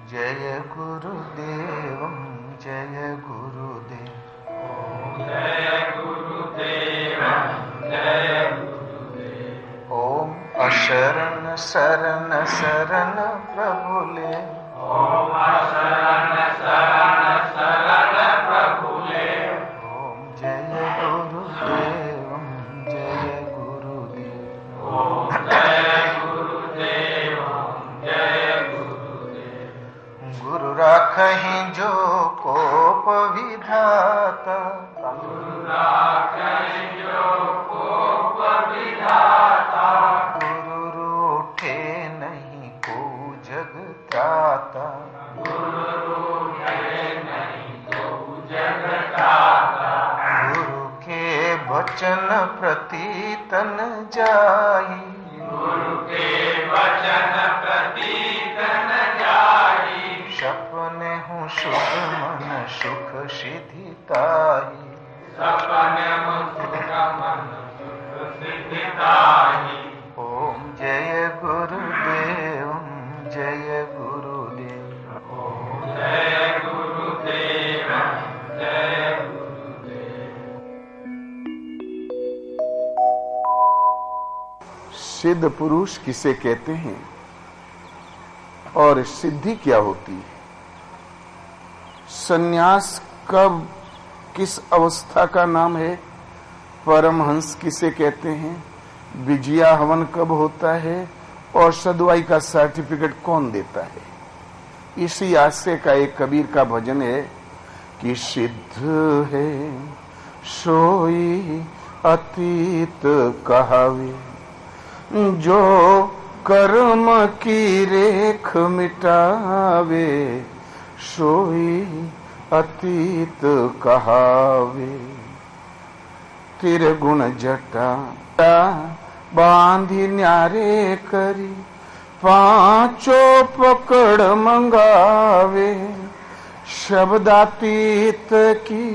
जय गुरुदेव जय गुरुदेव। जय गुरुदेव जय गुरुदेव। ओम अशरण शरण शरण प्रभुले। ओम अशरण शरण शरण प्रभुले। ओम जय गुरुदेव जय गुरुदेव। ओम जय गुरुदेव जय गुरुदेव। गुरु राखहि जो कोप विधाता। गुरु राखहि जो कोप विधाता। गुरु रूठे नहीं को जग त्राता। गुरु रूठे नहीं को जग त्राता। गुरु के वचन प्रति तन जाई। गुरु के वचन प्रति तन जाई। सपने हूँ सुख मन सुख सिद्धि ताई। सपने हूँ सुख मन सुख सिद्धि ताई। ओम जय गुरुदेव जय गुरुदेव। ओम जय गुरुदेव जय गुरुदेव। सिद्ध पुरुष किसे कहते हैं और सिद्धि क्या होती है? सन्यास कब किस अवस्था का नाम है? परमहंस किसे कहते हैं? विजया हवन कब होता है? और सदवाई का सर्टिफिकेट कौन देता है? इसी आशय का एक कबीर का भजन है कि सिद्ध है सोई अतीत कहावे, जो कर्म की रेख मिटावे, सोई अतीत कहावे। त्रिगुण जटा बांधी न्यारे करी, पांचों पकड़ मंगावे, शब्दातीत की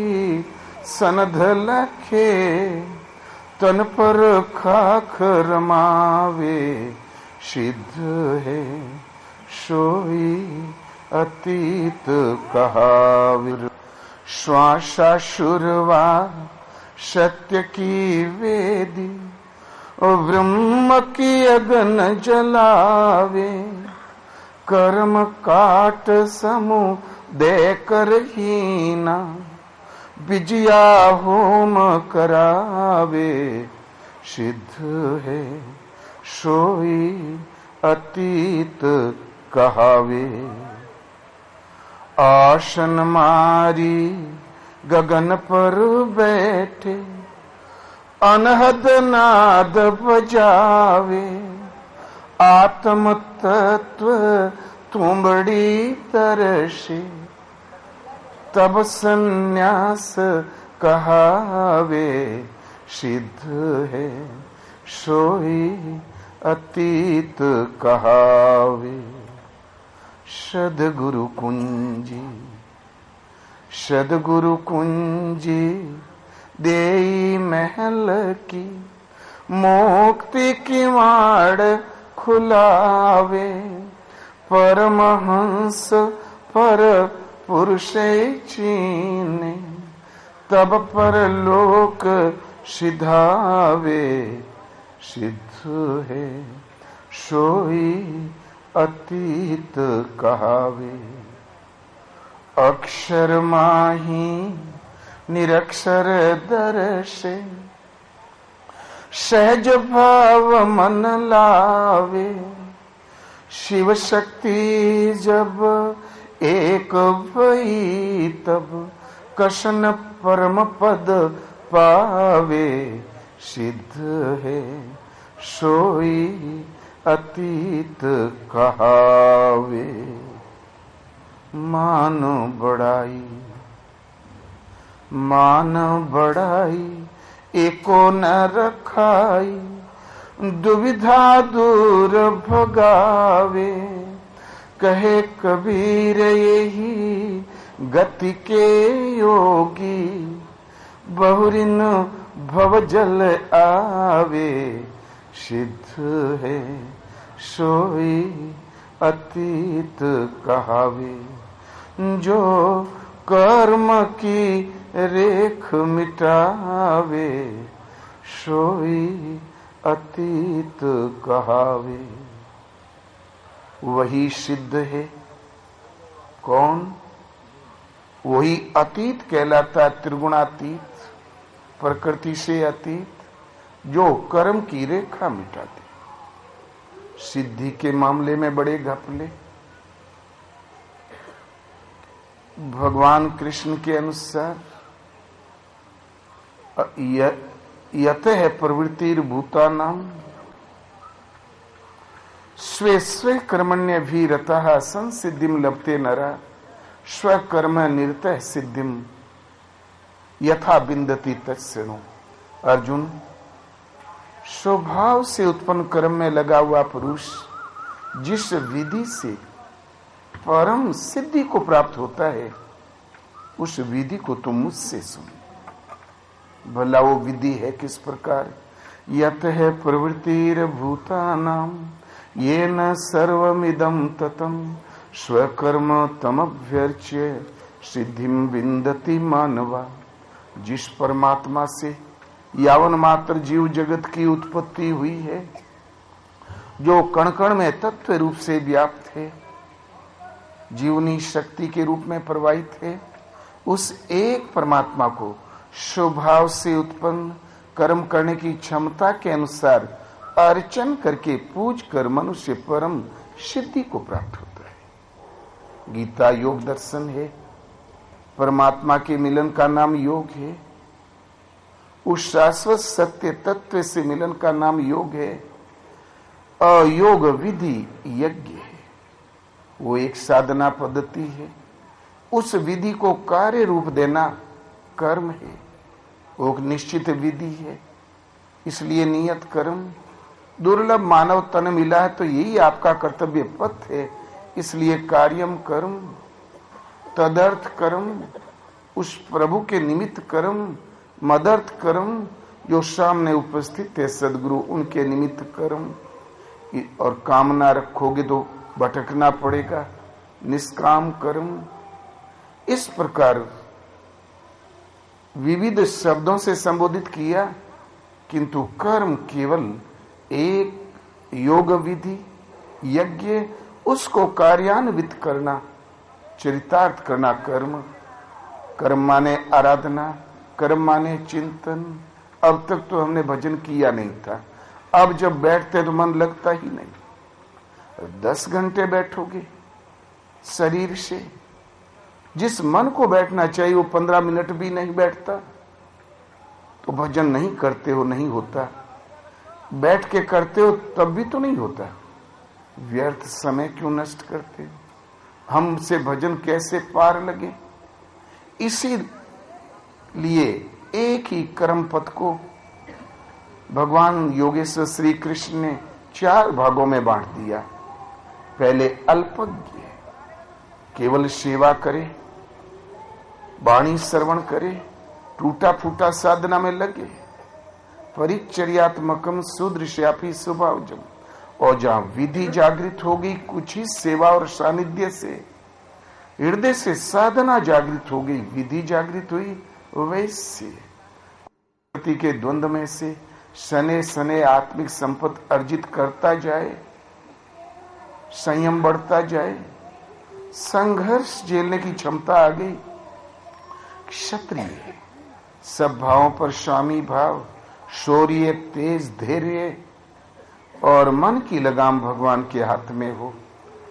सनध लखे, तन पर खाख रमावे, सिद्ध है सोई अतीत कहावे। श्वासा शुरवा सत्य की वेदी, ब्रह्म की अगन जलावे, कर्म काट समूह देकर हीना, विजया होम करावे, सिद्ध है सोई अतीत कहावे। आसन मारी गगन पर बैठे, अनहद नाद बजावे, आत्म तत्व तुंबड़ी तरसे, तब सन्यास कहावे, सिद्ध है सोई अतीत कहावे। सद्गुरु कुंजी सद्गुरु कुंजी देई महल की, मोक्ति की वाड़ खुलावे, परमहंस पर पुरुष चीने, तब पर लोक सिधावे, सिद्ध है सोई अतीत कहावे। अक्षर माही निरक्षर दर्शे, सहज भाव मन लावे, शिव शक्ति जब एक भई, तब कशन परम पद पावे, सिद्ध है सोई अतीत कहावे। मान बढ़ाई एको न रखाई, दुविधा दूर भगावे, कहे कबीर यही गति के योगी, बहुरिन भवजल आवे, सिद्ध है सोई अतीत कहावे। जो कर्म की रेख मिटावे, सोई अतीत कहावे। वही सिद्ध है। कौन? वही अतीत कहलाता, त्रिगुणातीत, प्रकृति से अतीत, जो कर्म की रेखा मिटाते। सिद्धि के मामले में बड़े घपले। भगवान कृष्ण के अनुसार यतः प्रवृत्तिर्भूतानां स्वे स्वे कर्मण्यभिरतः संसिद्धिं लभते नरः स्वकर्म निरतः सिद्धिं यथा बिंदति तत्सृणु। अर्जुन, स्वभाव से उत्पन्न कर्म में लगा हुआ पुरुष जिस विधि से परम सिद्धि को प्राप्त होता है, उस विधि को तुम मुझसे सुन। भला वो विधि है किस प्रकार? यतः प्रवृत्तिर्भूतानां येन सर्वमिदं ततं स्वकर्म तमभ्यर्च्य सिद्धिं विन्दति मानवा। जिस परमात्मा से यावन मात्र जीव जगत की उत्पत्ति हुई है, जो कण कण में तत्व रूप से व्याप्त है, जीवनी शक्ति के रूप में प्रवाहित है, उस एक परमात्मा को स्वभाव से उत्पन्न कर्म करने की क्षमता के अनुसार अर्चन करके पूज कर मनुष्य परम सिद्धि को प्राप्त होता है। गीता योग दर्शन है। परमात्मा के मिलन का नाम योग है। उस शाश्वत सत्य तत्व से मिलन का नाम योग है। अयोग विधि यज्ञ है। वो एक साधना पद्धति है। उस विधि को कार्य रूप देना कर्म है। वो एक निश्चित विधि है। इसलिए नियत कर्म। दुर्लभ मानव तन मिला है तो यही आपका कर्तव्य पथ है। इसलिए कार्यम कर्म, तदर्थ कर्म, उस प्रभु के निमित्त कर्म, मदर्थ कर्म, जो सामने उपस्थित है सदगुरु, उनके निमित्त कर्म। और कामना रखोगे तो भटकना पड़ेगा। निष्काम कर्म। इस प्रकार विविध शब्दों से संबोधित किया, किंतु कर्म केवल एक योग विधि यज्ञ, उसको कार्यान्वित करना, चरितार्थ करना कर्म। कर्म माने आराधना, कर्म माने चिंतन। अब तक तो हमने भजन किया नहीं था। अब जब बैठते तो मन लगता ही नहीं। 10 घंटे बैठोगे शरीर से, जिस मन को बैठना चाहिए वो 15 मिनट भी नहीं बैठता, तो भजन नहीं करते हो, नहीं होता। बैठ के करते हो तब भी तो नहीं होता। व्यर्थ समय क्यों नष्ट करते हो? हमसे भजन कैसे पार लगे? इसीलिए एक ही कर्म पथ को भगवान योगेश्वर श्री कृष्ण ने 4 भागों में बांट दिया। पहले अल्पज्ञ, केवल सेवा करे, वाणी श्रवण करे, टूटा फूटा साधना में लगे। परिचर्यात्मकम सुदृश्यापि स्वभावजम। और जहां विधि जागृत हो गई कुछ ही सेवा और सानिध्य से, हृदय से साधना जागृत हो गई, विधि जागृत हुई, वैसे प्रकृति के द्वंद्व में से शने शने आत्मिक संपत्ति अर्जित करता जाए, संयम बढ़ता जाए, संघर्ष झेलने की क्षमता आ गई। क्षत्रिय सब भावों पर स्वामी भाव, शौर्य, तेज, धैर्य और मन की लगाम भगवान के हाथ में हो।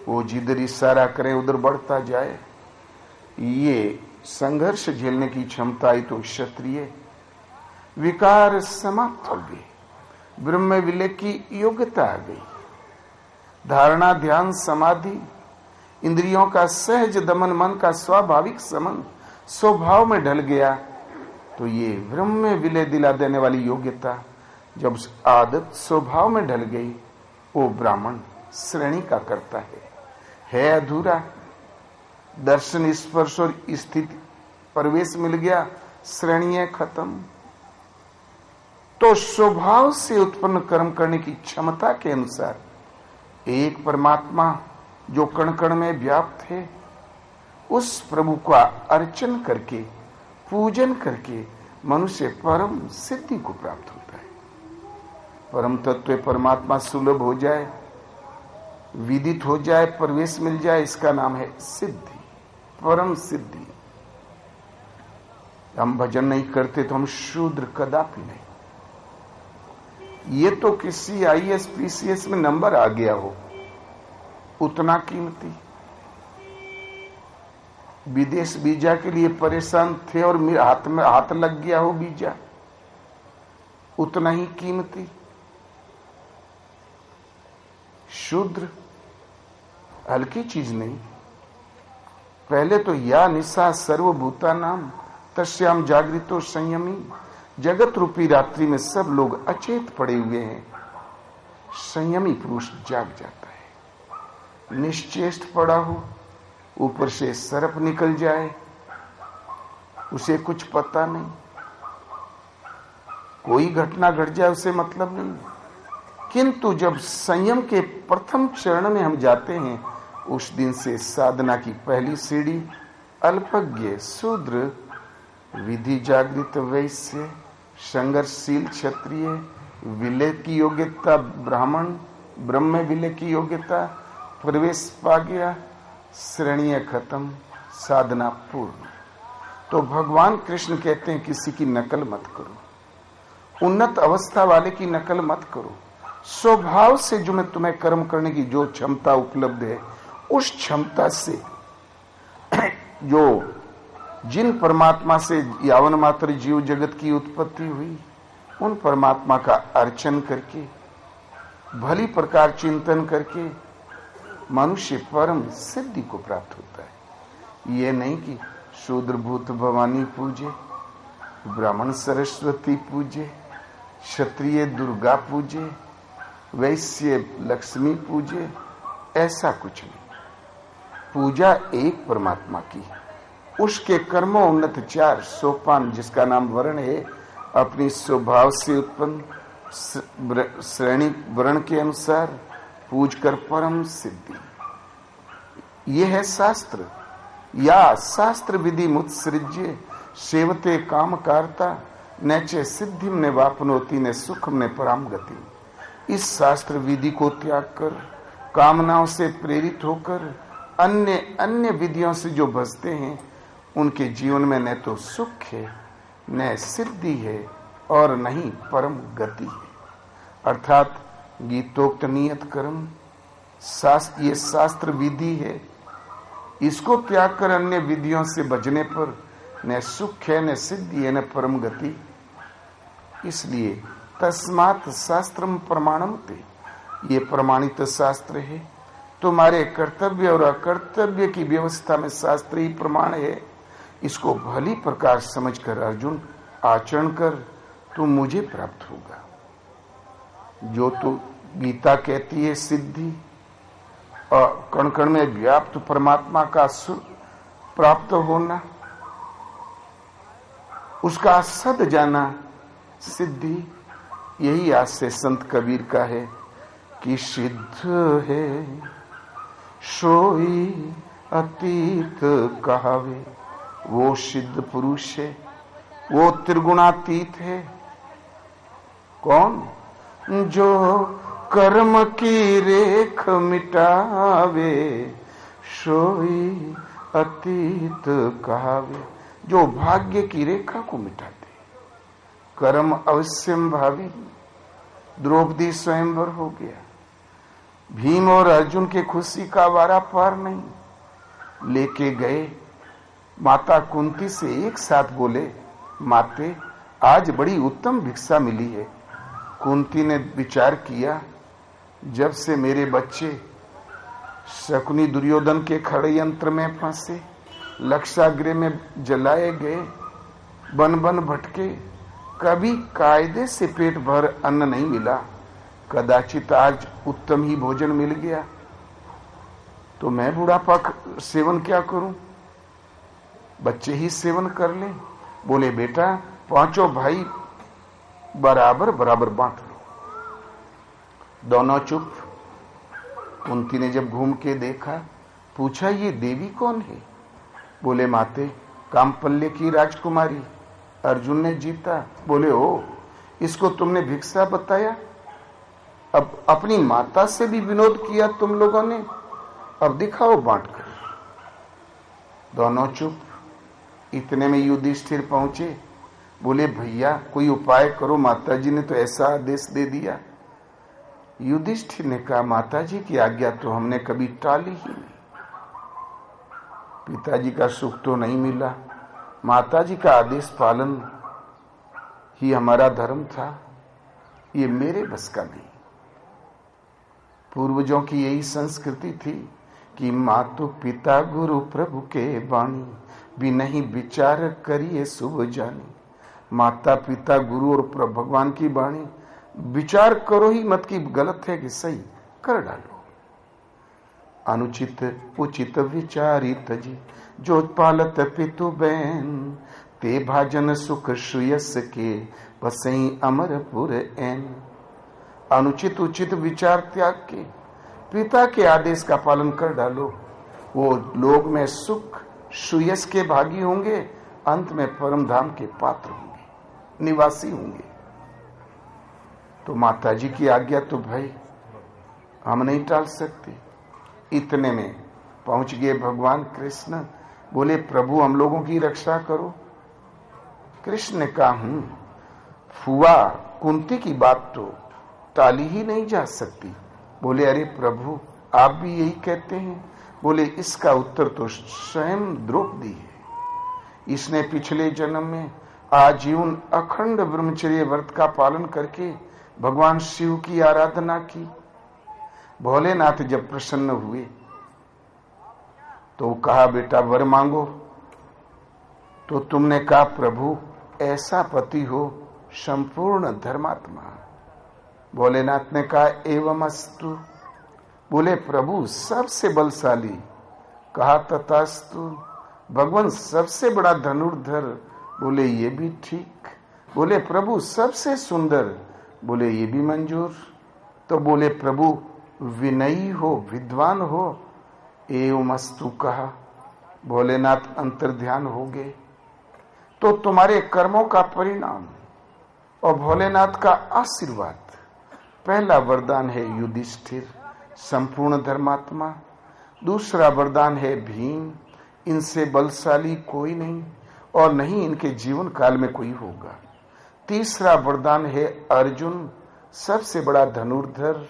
वो जिधर इशारा करे उधर बढ़ता जाए। ये संघर्ष झेलने की क्षमता आई तो क्षत्रिय। विकार समाप्त हो गए, ब्रह्म विलय की योग्यता आ गई। धारणा, ध्यान, समाधि, इंद्रियों का सहज दमन, मन का स्वाभाविक समन स्वभाव में ढल गया। तो ये ब्रह्म विलय दिला देने वाली योग्यता जब आदत स्वभाव में ढल गई, वो ब्राह्मण श्रेणी का करता है अधूरा। दर्शन, स्पर्श और स्थिति प्रवेश मिल गया, श्रेणी खत्म। तो स्वभाव से उत्पन्न कर्म करने की क्षमता के अनुसार एक परमात्मा जो कण कण में व्याप्त है, उस प्रभु का अर्चन करके, पूजन करके मनुष्य परम सिद्धि को प्राप्त होता है। परम तत्व परमात्मा सुलभ हो जाए, विदित हो जाए, प्रवेश मिल जाए, इसका नाम है सिद्धि, परम सिद्धि। हम भजन नहीं करते तो हम शूद्र कदापि नहीं। ये तो किसी आईएएस पीसीएस में नंबर आ गया हो, उतना कीमती। विदेश वीजा के लिए परेशान थे और मेरे हाथ में हाथ लग गया हो वीजा, उतना ही कीमती। शूद्र हल्की चीज नहीं। पहले तो या निशा सर्वभूता नाम तस्याम जागृतो संयमी। जगत रूपी रात्रि में सब लोग अचेत पड़े हुए हैं, संयमी पुरुष जाग जाता है। निश्चेष्ट पड़ा हो, ऊपर से सर्प निकल जाए, उसे कुछ पता नहीं, कोई घटना घट जाए उसे मतलब नहीं। किंतु जब संयम के प्रथम चरण में हम जाते हैं, उस दिन से साधना की पहली सीढ़ी अल्पज्ञ शूद्र, विधि जागृत वैश्य, संघर्षशील क्षत्रिय, विलय की योग्यता ब्राह्मण, ब्रह्म विलय की योग्यता, प्रवेश पा गया, श्रेणियां खत्म, साधना पूर्ण। तो भगवान कृष्ण कहते हैं किसी की नकल मत करो, उन्नत अवस्था वाले की नकल मत करो। स्वभाव से जो मैं तुम्हें कर्म करने की जो क्षमता उपलब्ध है, उस क्षमता से जो जिन परमात्मा से यावन मात्र जीव जगत की उत्पत्ति हुई, उन परमात्मा का अर्चन करके, भली प्रकार चिंतन करके मनुष्य परम सिद्धि को प्राप्त होता है। ये नहीं कि शूद्र भूत भवानी पूजे, ब्राह्मण सरस्वती पूजे, क्षत्रिय दुर्गा पूजे, वैश्य लक्ष्मी पूजे, ऐसा कुछ नहीं। पूजा एक परमात्मा की है, उसके कर्मों उन्नत 4 सोपान जिसका नाम वर्ण है, अपनी स्वभाव से उत्पन्न श्रेणी वर्ण के अनुसार पूज कर परम सिद्धि। ये है शास्त्र। या शास्त्र विधि मुत्सृज्य सेवते काम कारता नैचे सिद्धिम ने वापनोती ने सुखम ने पराम गति। इस शास्त्र विधि को त्याग कर, कामनाओं से प्रेरित होकर अन्य विधियों से जो बसते हैं, उनके जीवन में न तो सुख है, न सिद्धि है, और न ही परम गति है। अर्थात गीतोक्त नियत कर्म ये शास्त्र विधि है, इसको त्याग कर अन्य विधियों से बचने पर न सुख है, न सिद्धि है, न परम गति। इसलिए तस्मात् शास्त्रम प्रमाणम ते, ये प्रमाणित शास्त्र है। तुम्हारे कर्तव्य और अकर्तव्य की व्यवस्था में शास्त्र ही प्रमाण है। इसको भली प्रकार समझकर अर्जुन आचरण कर, तो मुझे प्राप्त होगा। जो तो गीता कहती है सिद्धि और कण कण में व्याप्त परमात्मा का प्राप्त होना, उसका सद जाना सिद्धि, यही आज से संत कबीर का है कि सिद्ध है सोई अतीत कहावे। वो सिद्ध पुरुष है, वो त्रिगुणातीत है। कौन? जो कर्म की रेख मिटावे सोई अतीत कहावे। जो भाग्य की रेखा को मिटाते, कर्म अवश्यम भावी। द्रौपदी स्वयंवर हो गया, भीम और अर्जुन के खुशी का वारा पार नहीं। लेके गए, माता कुंती से एक साथ बोले, माते आज बड़ी उत्तम भिक्षा मिली है। कुंती ने विचार किया, जब से मेरे बच्चे शकुनी दुर्योधन के षड्यंत्र में फंसे, लक्षागृह में जलाए गए, बन बन भटके, कभी कायदे से पेट भर अन्न नहीं मिला, कदाचित आज उत्तम ही भोजन मिल गया, तो मैं बुढ़ापा सेवन क्या करूं? बच्चे ही सेवन कर ले। बोले बेटा पांचों भाई बराबर बराबर बांट लो। दोनों चुप। कुंती ने जब घूम के देखा, पूछा ये देवी कौन है? बोले माते कामपल्य की राजकुमारी, अर्जुन ने जीता। बोले ओ, इसको तुमने भिक्षा बताया? अब अपनी माता से भी विनोद किया तुम लोगों ने, अब दिखाओ बांट कर। दोनों चुप। इतने में युधिष्ठिर पहुंचे। बोले भैया कोई उपाय करो, माताजी ने तो ऐसा आदेश दे दिया। युधिष्ठिर ने कहा माताजी की आज्ञा तो हमने कभी टाली ही नहीं। पिताजी का सुख तो नहीं मिला, माताजी का आदेश पालन ही हमारा धर्म था, ये मेरे बस का नहीं। पूर्वजों की यही संस्कृति थी कि मातु पिता गुरु प्रभु के वाणी, बिनहि विचार करिए शुभ जानी। माता पिता गुरु और भगवान की वाणी विचार करो ही मत कि गलत है कि सही, कर डालो। अनुचित उचित विचारित जी, जो पालत पितु बैन, ते भाजन सुख सुयस के, बसई अमरपुर एन। अनुचित उचित विचार त्याग के पिता के आदेश का पालन कर डालो, वो लोग में सुख सुयस के भागी होंगे, अंत में परम धाम के पात्र होंगे, निवासी होंगे। तो माताजी की आज्ञा तो भाई हम नहीं टाल सकते। इतने में पहुंच गए भगवान कृष्ण। बोले प्रभु हम लोगों की रक्षा करो। कृष्ण ने कहा हूं, फुआ कुंती की बात तो टाली ही नहीं जा सकती। बोले अरे प्रभु आप भी यही कहते हैं? बोले इसका उत्तर तो स्वयं द्रौपदी है। इसने पिछले जन्म में आजीवन अखंड ब्रह्मचर्य व्रत का पालन करके भगवान शिव की आराधना की। भोलेनाथ जब प्रसन्न हुए तो कहा बेटा वर मांगो। तो तुमने कहा प्रभु ऐसा पति हो संपूर्ण धर्मात्मा। भोलेनाथ ने कहा एवं अस्तु। बोले प्रभु सबसे बलशाली। कहा तथास्तु। भगवान सबसे बड़ा धनुर्धर। बोले ये भी ठीक। बोले प्रभु सबसे सुंदर। बोले ये भी मंजूर। तो बोले प्रभु विनयी हो, विद्वान हो। एवं अस्तु कहा। भोलेनाथ अंतर्ध्यान हो गए। तो तुम्हारे कर्मों का परिणाम और भोलेनाथ का आशीर्वाद। पहला वरदान है युधिष्ठिर, संपूर्ण धर्मात्मा। दूसरा वरदान है भीम, इनसे बलशाली कोई नहीं और नहीं इनके जीवन काल में कोई होगा। तीसरा वरदान है अर्जुन, सबसे बड़ा धनुर्धर।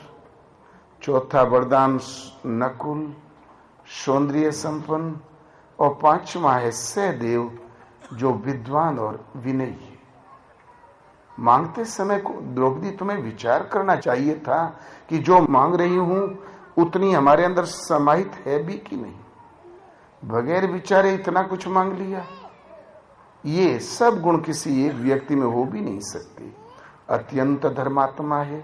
चौथा वरदान नकुल, सौंदर्य संपन्न। और पांचवा है सहदेव, जो विद्वान और विनयी है। मांगते समय को द्रौपदी तुम्हें विचार करना चाहिए था कि जो मांग रही हूं उतनी हमारे अंदर समाहित है भी कि नहीं। बगैर विचारे इतना कुछ मांग लिया। ये सब गुण किसी एक व्यक्ति में हो भी नहीं सकते। अत्यंत धर्मात्मा है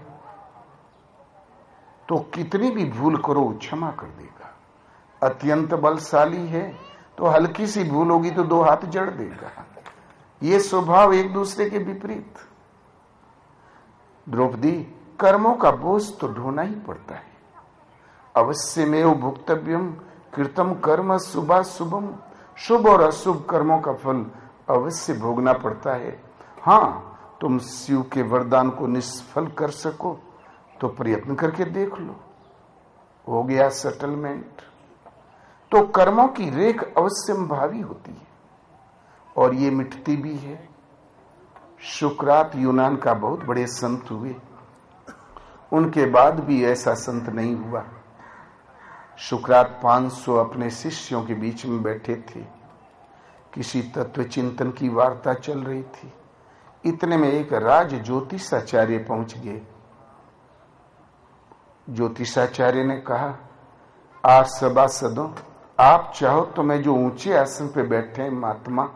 तो कितनी भी भूल करो क्षमा कर देगा। अत्यंत बलशाली है तो हल्की सी भूल होगी तो 2 हाथ जड़ देगा। ये स्वभाव एक दूसरे के विपरीत। द्रौपदी कर्मों का बोझ तो ढोना ही पड़ता है। अवश्यमेव भुक्तव्यम कृतम कर्म शुभाशुभम। शुभ और अशुभ कर्मों का फल अवश्य भोगना पड़ता है। हाँ तुम शिव के वरदान को निष्फल कर सको तो प्रयत्न करके देख लो, हो गया सेटलमेंट। तो कर्मों की रेख अवश्य भावी होती है और ये मिटती भी है। शुक्रात यूनान का बहुत बड़े संत हुए, उनके बाद भी ऐसा संत नहीं हुआ। शुक्रात 500 अपने शिष्यों के बीच में बैठे थे। किसी तत्व चिंतन की वार्ता चल रही थी। इतने में एक राज ज्योतिषाचार्य पहुंच गए। ज्योतिषाचार्य ने कहा आज सभासदों, आप चाहो तो मैं जो ऊंचे आसन पे बैठे हैं महात्मा,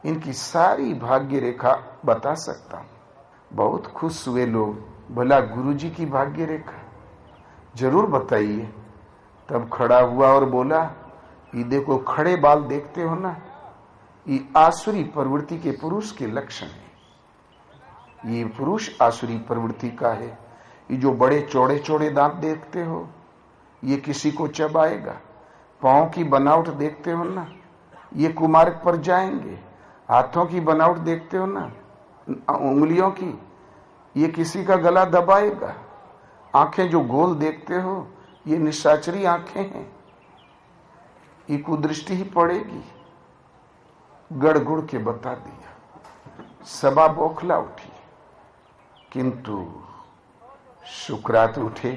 इनकी सारी भाग्य रेखा बता सकता हूं। बहुत खुश हुए लोग। भला गुरुजी की भाग्य रेखा जरूर बताइए। तब खड़ा हुआ और बोला, ये देखो खड़े बाल देखते हो ना, ये आसुरी प्रवृत्ति के पुरुष के लक्षण है। ये पुरुष आसुरी प्रवृत्ति का है। ये जो बड़े चौड़े चौड़े दांत देखते हो, ये किसी को चबाएगा। पांव की बनावट देखते हो ना, ये कुमार्ग पर जाएंगे। हाथों की बनावट देखते हो ना, उंगलियों की, ये किसी का गला दबाएगा। आंखें जो गोल देखते हो, ये निशाचरी आंखें हैं, ये कुदृष्टि ही पड़ेगी। गड़ गुड़ के बता दिया। सभा बौखला उठी, किंतु शुक्रात उठे,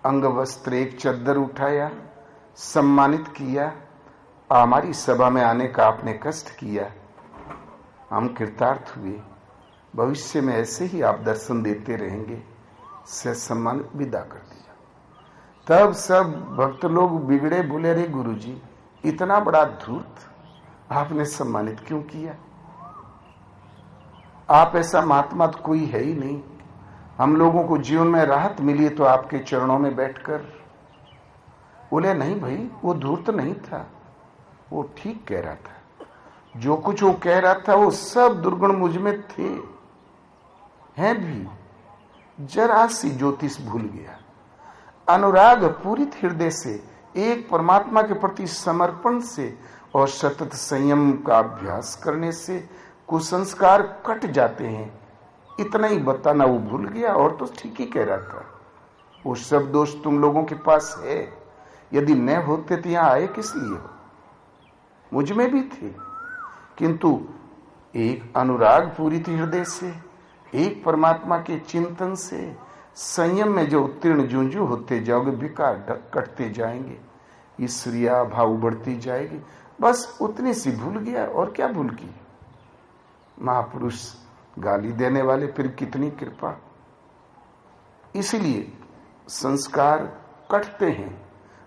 अंग वस्त्र एक चद्दर उठाया, सम्मानित किया। हमारी सभा में आने का आपने कष्ट किया, हम कृतार्थ हुए। भविष्य में ऐसे ही आप दर्शन देते रहेंगे। से सम्मानित विदा कर दिया। तब सब भक्त लोग बिगड़े, बोले अरे गुरुजी, इतना बड़ा धूर्त, आपने सम्मानित क्यों किया? आप ऐसा महात्मा तो कोई है ही नहीं। हम लोगों को जीवन में राहत मिली तो आपके चरणों में बैठकर। बोले नहीं भाई, वो धूर्त नहीं था, वो ठीक कह रहा था। जो कुछ वो कह रहा था वो सब दुर्गुण मुझ में थे, हैं भी। जरा सी ज्योतिष भूल गया। अनुराग पूरित हृदय से, एक परमात्मा के प्रति समर्पण से और सतत संयम का अभ्यास करने से कुसंस्कार कट जाते हैं। इतना ही बताना वो भूल गया, और तो ठीक ही कह रहा था। वो सब दोष तुम लोगों के पास है। यदि न होते तो यहां आए किस लिए हो? मुझ में भी थे, किंतु एक अनुराग पूरित हृदय से, एक परमात्मा के चिंतन से, संयम में जो उत्तीर्ण जुंजू होते जाओगे, विकार कटते जाएंगे, ईश्वरीय भाव बढ़ती जाएगी। बस उतनी सी भूल गया, और क्या भूल की? महापुरुष गाली देने वाले, फिर कितनी कृपा। इसलिए संस्कार कटते हैं।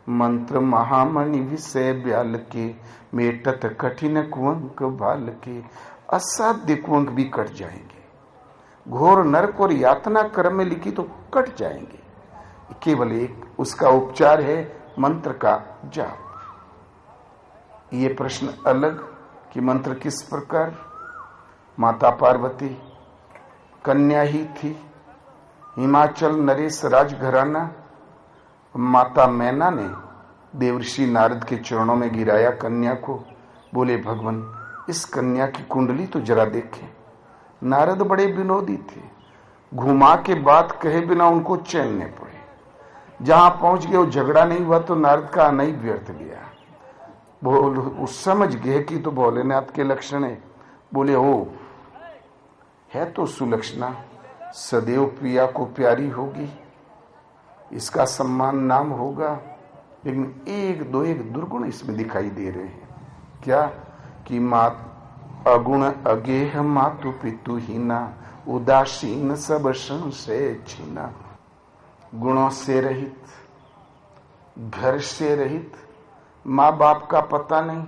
मंत्र महामणि विषय ब्याल के, मेटत कठिन कुंक भाल के। असाध्य कुंक भी कट जाएंगे। घोर नरक और यातना क्रम में लिखी तो कट जाएंगे। केवल एक उसका उपचार है मंत्र का जाप। ये प्रश्न अलग कि मंत्र किस प्रकार। माता पार्वती कन्या ही थी, हिमाचल नरेश राजघराना। माता मैना ने देवर्षि नारद के चरणों में गिराया कन्या को। बोले भगवान, इस कन्या की कुंडली तो जरा देखें। नारद बड़े विनोदी थे, घुमा के बात कहे बिना उनको चैन न पड़े। जहां पहुंच गए वो झगड़ा नहीं हुआ तो नारद का आना ही व्यर्थ गया। वो समझ गए कि तो भोलेनाथ के लक्षण है। बोले ओ, है तो सुलक्षणा, सदैव प्रिया को प्यारी होगी, इसका सम्मान नाम होगा। लेकिन एक दुर्गुण इसमें दिखाई दे रहे हैं। क्या कि मात अगुण अगेह मातु पितु हीना, उदासीन सब संशय छीना। गुणों से रहित, घर से रहित, माँ बाप का पता नहीं,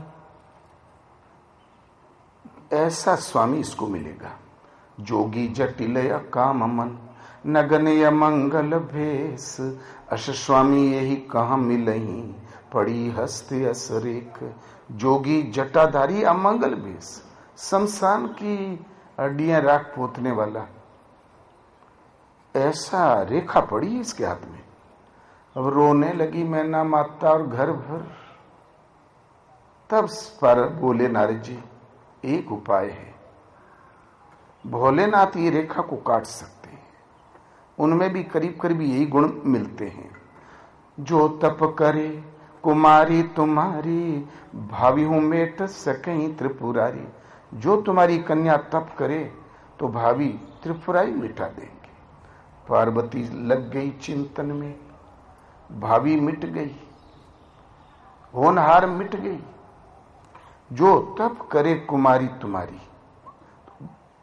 ऐसा स्वामी इसको मिलेगा। जोगी जटिल काम मन, नगन मंगल भेष। अश स्वामी यही कहाँ मिलही, पड़ी हस्ते असरेख। जोगी जटाधारी अमंगल भेष, शमशान की हड्डियां राख पोतने वाला, ऐसा रेखा पड़ी इसके हाथ में। अब रोने लगी मैना माता और घर भर। तब पर बोले नारद जी, एक उपाय है। भोलेनाथ ये रेखा को काट सकते हैं, उनमें भी करीब करीब यही गुण मिलते हैं। जो तप करे कुमारी तुम्हारी, भावी हूं मेट सकहीं त्रिपुरारी। जो तुम्हारी कन्या तप करे तो भावी त्रिपुरारी मिटा देंगे। पार्वती लग गई चिंतन में, भावी मिट गई, होनहार मिट गई। जो तप करे कुमारी तुम्हारी,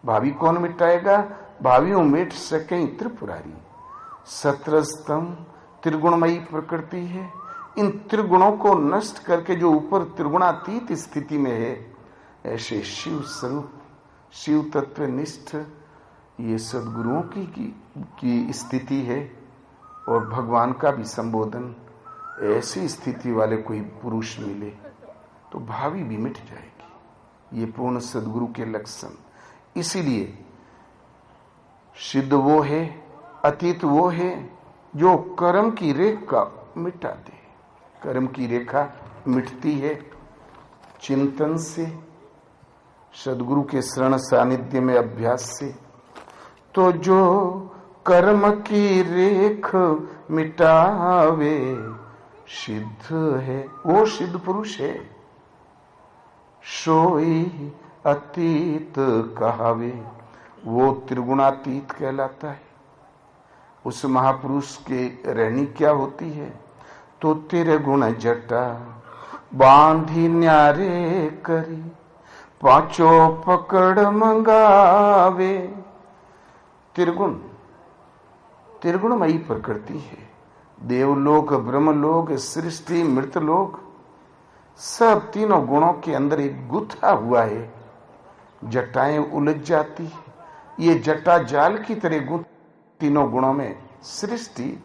भावी कौन मिटाएगा? भावी मिट सके त्रिपुरारी। 17 स्तंभ त्रिगुणमयी प्रकृति है। इन त्रिगुणों को नष्ट करके जो ऊपर त्रिगुणातीत स्थिति में है, ऐसे शिव स्वरूप, शिव तत्व निष्ठ ये सदगुरुओं की स्थिति है। और भगवान का भी संबोधन, ऐसी स्थिति वाले कोई पुरुष मिले तो भावी भी मिट जाएगी। ये पूर्ण सदगुरु के लक्षण। इसीलिए सिद्ध वो है, अतीत वो है जो कर्म की रेख का मिटा दे। कर्म की रेखा मिटती है चिंतन से, सदगुरु के शरण सानिध्य में अभ्यास से। तो जो कर्म की रेख मिटावे सिद्ध है, वो सिद्ध पुरुष है। सोई अतीत कहावे, वो त्रिगुणातीत कहलाता है। उस महापुरुष के रहनी क्या होती है? तो तेरे गुण जटा बांधी न्यारे करी, पांचों पकड़ मंगावे। त्रिगुण, त्रिगुणमयी प्रकृति है। देवलोक, ब्रह्मलोक, सृष्टि, मृतलोक, सब तीनों गुणों के अंदर एक गुथा हुआ है। जटाएं उलझ जाती है, ये जटा जाल की तरह गुथ तीनों गुणों में सृष्टि,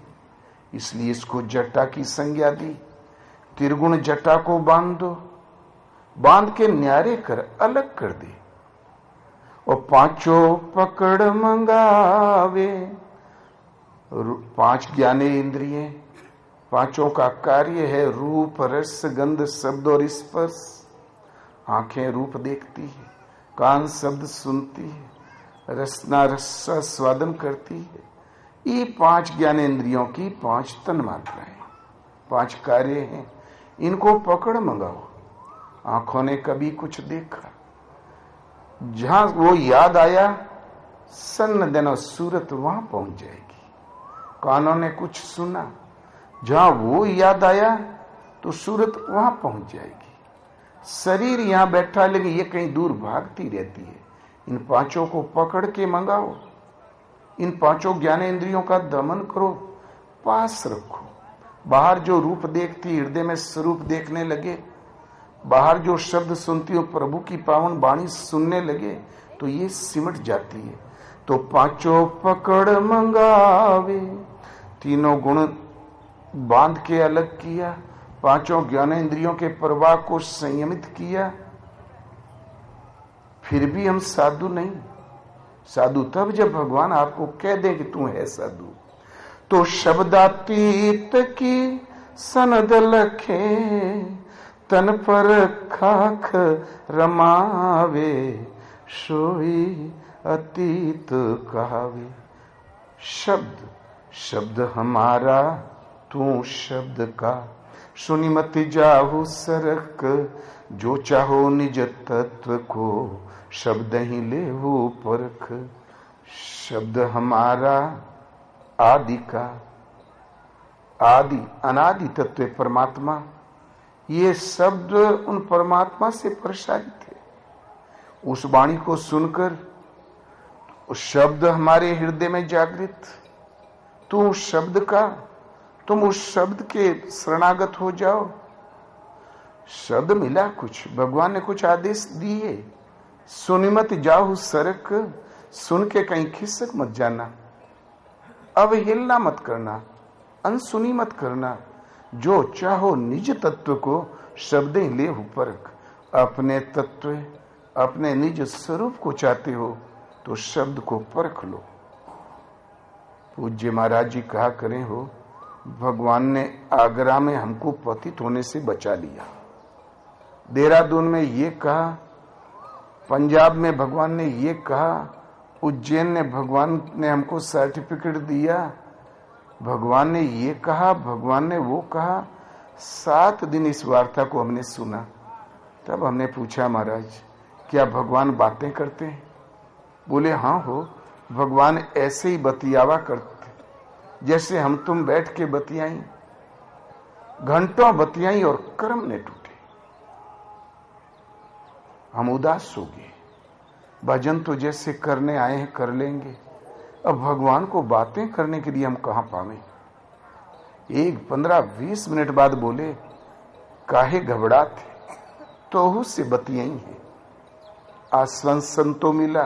इसलिए इसको जटा की संज्ञा दी। त्रिगुण जटा को बांध दो, बांध के न्यारे कर, अलग कर दे। और पांचों पकड़ मंगावे, 5 ज्ञानेंद्रिय, पांचों का कार्य है रूप, रस, गंध, शब्द और स्पर्श। आंखें रूप देखती है, कान शब्द सुनती है, रसना रस स्वादन करती है। ये 5 ज्ञानेंद्रियों की 5 तन मात्राएं, 5 कार्य हैं। इनको पकड़ मंगाओ। आंखों ने कभी कुछ देखा, जहां वो याद आया सन्न दिन सूरत वहां पहुंच जाएगी। कानों ने कुछ सुना, जहां वो याद आया तो सूरत वहां पहुंच जाएगी। शरीर यहां बैठा, लेकिन ये कहीं दूर भागती रहती है। इन 5 को पकड़ के मंगाओ, इन 5 ज्ञानेंद्रियों का दमन करो, पास रखो। बाहर जो रूप देखती, हृदय में स्वरूप देखने लगे, बाहर जो शब्द सुनती हो, प्रभु की पावन वाणी सुनने लगे, तो ये सिमट जाती है। तो 5 पकड़ मंगावे, तीनों गुण बांध के अलग किया, 5 ज्ञानेंद्रियों के प्रवाह को संयमित किया। फिर भी हम साधु नहीं। साधु तब जब भगवान आपको कह दे कि तू है साधु। तो शब्दातीत की सनद लखे, तन पर खाख रमावे, सोई अतीत कहावे। शब्द, शब्द हमारा तू शब्द का, सुनी मत जाहु सरक, जो चाहो निज तत्व को, शब्द ही लेहु परख। शब्द हमारा आदि का, आदि अनादि तत्व परमात्मा, ये शब्द उन परमात्मा से प्रसारित है। उस वाणी को सुनकर उस शब्द हमारे हृदय में जागृत। तू उस शब्द का, तुम उस शब्द के शरणागत हो जाओ। शब्द मिला कुछ, भगवान ने कुछ आदेश दिए। सुनि मत जाहु सरक, सुन के कहीं खिसक मत जाना, अवहेलना मत करना, अनसुनी मत करना। जो चाहो निज तत्व को, शब्द ही ले परख। अपने तत्व, अपने निज स्वरूप को चाहते हो तो शब्द को परख लो। पूज्य महाराज जी कहा करें हो, भगवान ने आगरा में हमको पतित होने से बचा लिया, देहरादून में ये कहा, पंजाब में भगवान ने ये कहा, उज्जैन ने भगवान ने हमको सर्टिफिकेट दिया, भगवान ने ये कहा, भगवान ने वो कहा। 7 दिन इस वार्ता को हमने सुना। तब हमने पूछा, महाराज क्या भगवान बातें करते हैं? बोले हाँ हो, भगवान ऐसे ही बतियावा करते, जैसे हम तुम बैठ के बतियाई। घंटों बतियाई और कर्म ने टूटे। हम उदास हो गए। भजन तो जैसे करने आए हैं कर लेंगे, अब भगवान को बातें करने के लिए हम कहां पावे। 15-20 मिनट बाद बोले, काहे घबराते, तोहू से बतियाई है। आश्वासन तो मिला,